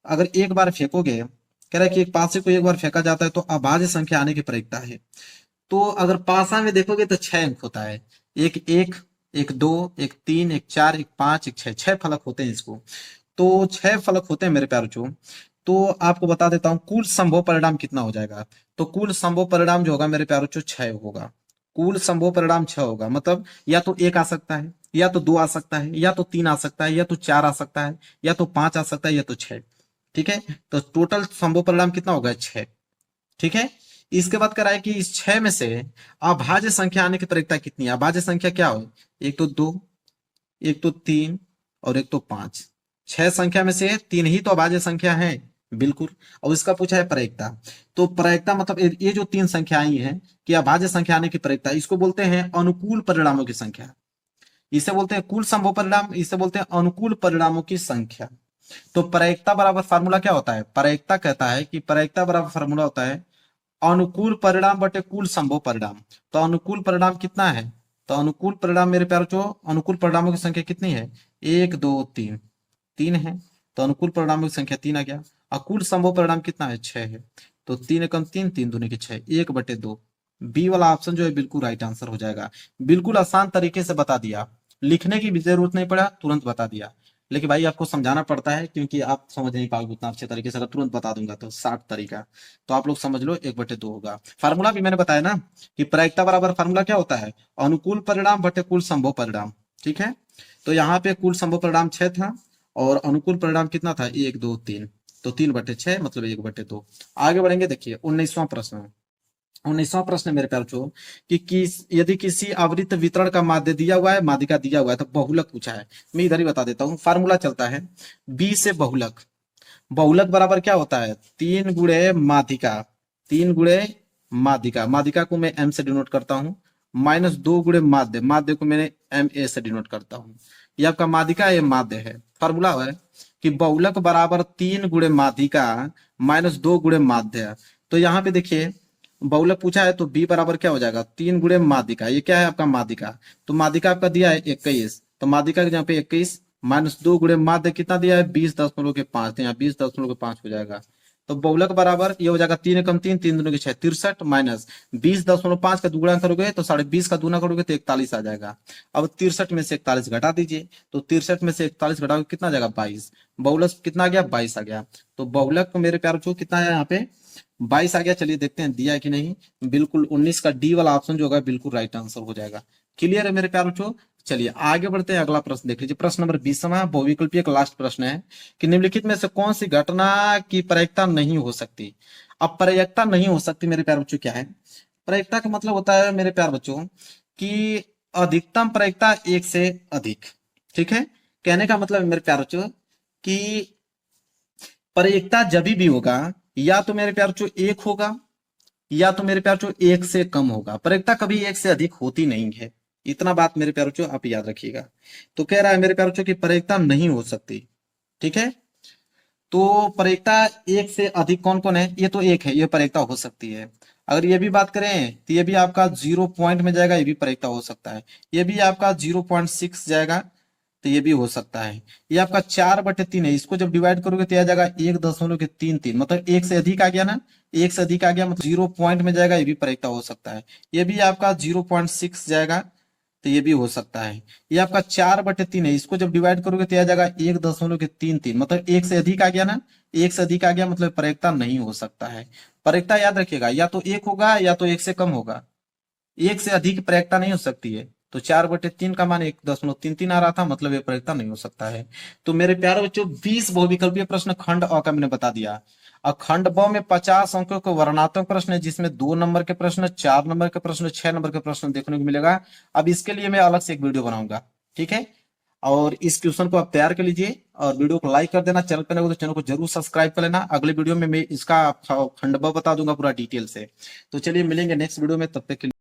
अगर एक बार फेंकोगे, कह रहा है कि एक पासे को एक बार फेंका जाता है तो अभाज्य संख्या आने की प्रायिकता है। तो अगर पासा में देखोगे तो 6 अंक होता है, एक एक, एक दो, एक तीन, एक चार, एक पांच, एक छह, 6 फलक होते हैं इसको। तो 6 फलक होते हैं मेरे प्यारे बच्चों। तो आपको बता देता हूं कुल संभव परिणाम कितना हो जाएगा। तो कुल संभव परिणाम जो होगा मेरे प्यारे बच्चों 6 होगा। कुल संभव परिणाम 6 होगा, मतलब या तो एक आ सकता है, या तो 2 आ सकता है, या तो 3 आ सकता है, या तो 4 आ सकता है, या तो 5 आ सकता है, या तो 6। ठीक है, तो टोटल संभव परिणाम कितना होगा 6। ठीक है, इसके बाद करा है कि इस 6 में से अभाज्य संख्या आने की प्रायिकता कितनी है। अभाज्य संख्या क्या हो, एक तो 2, एक तो 3 और एक तो 5। 6 संख्या में से 3 ही तो अभाज्य संख्या है, बिल्कुल। और इसका पूछा है प्रायिकता, तो प्रायिकता मतलब ये जो 3 संख्या आई है कि अभाज्य संख्या आने की प्रायिकता, इसको बोलते हैं अनुकूल परिणामों की संख्या। इसे बोलते हैं कुल संभव परिणाम, इसे बोलते हैं अनुकूल परिणामों की संख्या। तो प्रायिकता बराबर फार्मूला क्या होता है, प्रायिकता कहता है कि प्रायिकता बराबर फार्मूला होता है अनुकूल परिणाम बटे कुल संभव परिणाम। तो अनुकूल परिणाम कितना है, तो अनुकूल परिणाम मेरे प्यारे जो अनुकूल परिणामों की संख्या कितनी है, 1 2 3, 3 है। तो अनुकूल परिणामों की संख्या 3 आ गया। और कुल संभव परिणाम कितना है 6 है। तो 3 एकम 3, 3 दूनी के 6, 1/2। बी वाला ऑप्शन जो है बिल्कुल राइट आंसर हो जाएगा। बिल्कुल आसान तरीके से बता दिया, लिखने की भी जरूरत नहीं पड़ा, तुरंत बता दिया। लेकिन भाई आपको समझाना पड़ता है क्योंकि आप समझ नहीं पाओगे उतना अच्छे तरीके से। अगर तुरंत बता दूंगा तो 60 तरीका, तो आप लोग समझ लो 1/2 होगा। फार्मूला भी मैंने बताया ना कि प्रायिकता बराबर फार्मूला क्या होता है, अनुकूल परिणाम बटे कुल संभव परिणाम। ठीक है, तो यहाँ पे कुल संभव परिणाम 6 था और अनुकूल परिणाम कितना था 1 2 3, तो 3/6 मतलब 1/2। आगे बढ़ेंगे, देखिए 19वां प्रश्न। 19वां प्रश्न मेरे प्यार बच्चों कि यदि किसी आवृत्त वितरण का माध्य दिया हुआ है, माध्यिका दिया हुआ है, तो बहुलक पूछा है। मैं इधर ही बता देता हूँ, फार्मूला चलता है बी से बहुलक। बहुलक बराबर क्या होता है, 3 गुणे माध्यिका, 3 गुणे माध्यिका, माध्यिका को मैं एम से डिनोट करता हूँ, माइनस 2 गुणे माध्य, माध्य को मैंने एम ए से डिनोट करता हूँ। ये आपका माध्यिका, ये माध्य है। फार्मूला है कि बहुलक बराबर 3 गुणे माध्यिका माइनस 2 गुणे माध्य। तो यहाँ पे देखिए बहुलक पूछा है तो बी बराबर क्या हो जाएगा, 3 गुणे माध्यिका, ये क्या है आपका माध्यिका, तो माध्यिका आपका दिया है 21, तो माध्यिका के यहाँ पे 21 माइनस 2 गुणे माध्य कितना दिया है 20.5, तो यहाँ 20.5 हो जाएगा। तो बहुलक बराबर ये हो जाएगा 3 एकम 3, 3 दूनी 6, 63 माइनस 20.5 का दुगुना करोगे तो 20.5 का दूना करोगे तो 41 आ जाएगा। अब 63 में से 41 घटा दीजिए, तो 63 में से 41 घटाओगे कितना आ जाएगा 22। बहुलक कितना आ गया 22 आ गया। तो बहुलक मेरे प्यार बच्चों कितना है यहाँ पे 22 आ गया। चलिए देखते हैं दिया है कि नहीं। बिल्कुल 19 का डी वाला ऑप्शन जो होगा बिल्कुल राइट आंसर हो जाएगा। क्लियर है मेरे प्यार बच्चों। चलिए आगे बढ़ते हैं, अगला प्रश्न देख लीजिए। प्रश्न नंबर 20वां बहुविकल्पीय का लास्ट प्रश्न है कि निम्नलिखित में से कौन सी घटना की प्रायिकता नहीं हो सकती। अब प्रायिकता नहीं हो सकती मेरे प्यार बच्चों क्या है, प्रायिकता का मतलब होता है मेरे प्यार बच्चों कि अधिकतम प्रायिकता एक से अधिक। ठीक है, कहने का मतलब है मेरे प्यार बच्चों कि प्रायिकता जब भी होगा या तो मेरे प्यार बच्चों एक होगा या तो मेरे प्यार बच्चों एक से कम होगा, प्रायिकता कभी एक से अधिक होती नहीं है। इतना बात मेरे प्यार बच्चों आप याद रखिएगा। तो कह रहा है मेरे प्यार बच्चों की प्रायिकता नहीं हो सकती। ठीक है, तो प्रायिकता एक से अधिक कौन कौन है, ये तो एक है, ये प्रायिकता हो सकती है। अगर ये भी बात करें तो ये भी आपका 0 पॉइंट में जाएगा, ये भी प्रायिकता हो सकता है। ये भी आपका 0.6 जाएगा तो ये भी हो सकता है। ये आपका 4/3 है, इसको जब डिवाइड करोगे तो आ जाएगा 1.33, मतलब एक से अधिक आ गया ना, एक से अधिक आ गया मतलब 0 पॉइंट में जाएगा, ये भी प्रायिकता हो सकता है। ये भी आपका 0.6 जाएगा तो ये भी हो सकता है। ये आपका 4/3 है, इसको जब डिवाइड करोगे तो आ जाएगा 1.33, मतलब एक से अधिक आ गया ना, एक से अधिक आ गया मतलब प्रायिकता नहीं हो सकता है। प्रायिकता याद रखिएगा या तो एक होगा या तो एक से कम होगा, एक से अधिक प्रायिकता नहीं हो सकती है। तो 4/3 का मान 1.33 आ रहा था, मतलब ये प्रायिकता नहीं हो सकता है। तो मेरे प्यारे बच्चों 20 बहुविकल्पीय प्रश्न खंड अ का मैंने बता दिया। और खंड ब में 50 अंकों के वर्णनात्मक प्रश्न है, जिसमें 2 नंबर के प्रश्न, 4 नंबर के प्रश्न, 6 नंबर के प्रश्न देखने को मिलेगा। अब इसके लिए मैं अलग से एक वीडियो बनाऊंगा। ठीक है, और इस क्वेश्चन को आप तैयार कर लीजिए और वीडियो को लाइक कर देना। चैनल पर नए हो तो चैनल को जरूर सब्सक्राइब कर लेना। अगले वीडियो में मैं इसका खंड ब बता दूंगा पूरा डिटेल से। तो चलिए मिलेंगे नेक्स्ट वीडियो में, तब तक के लिए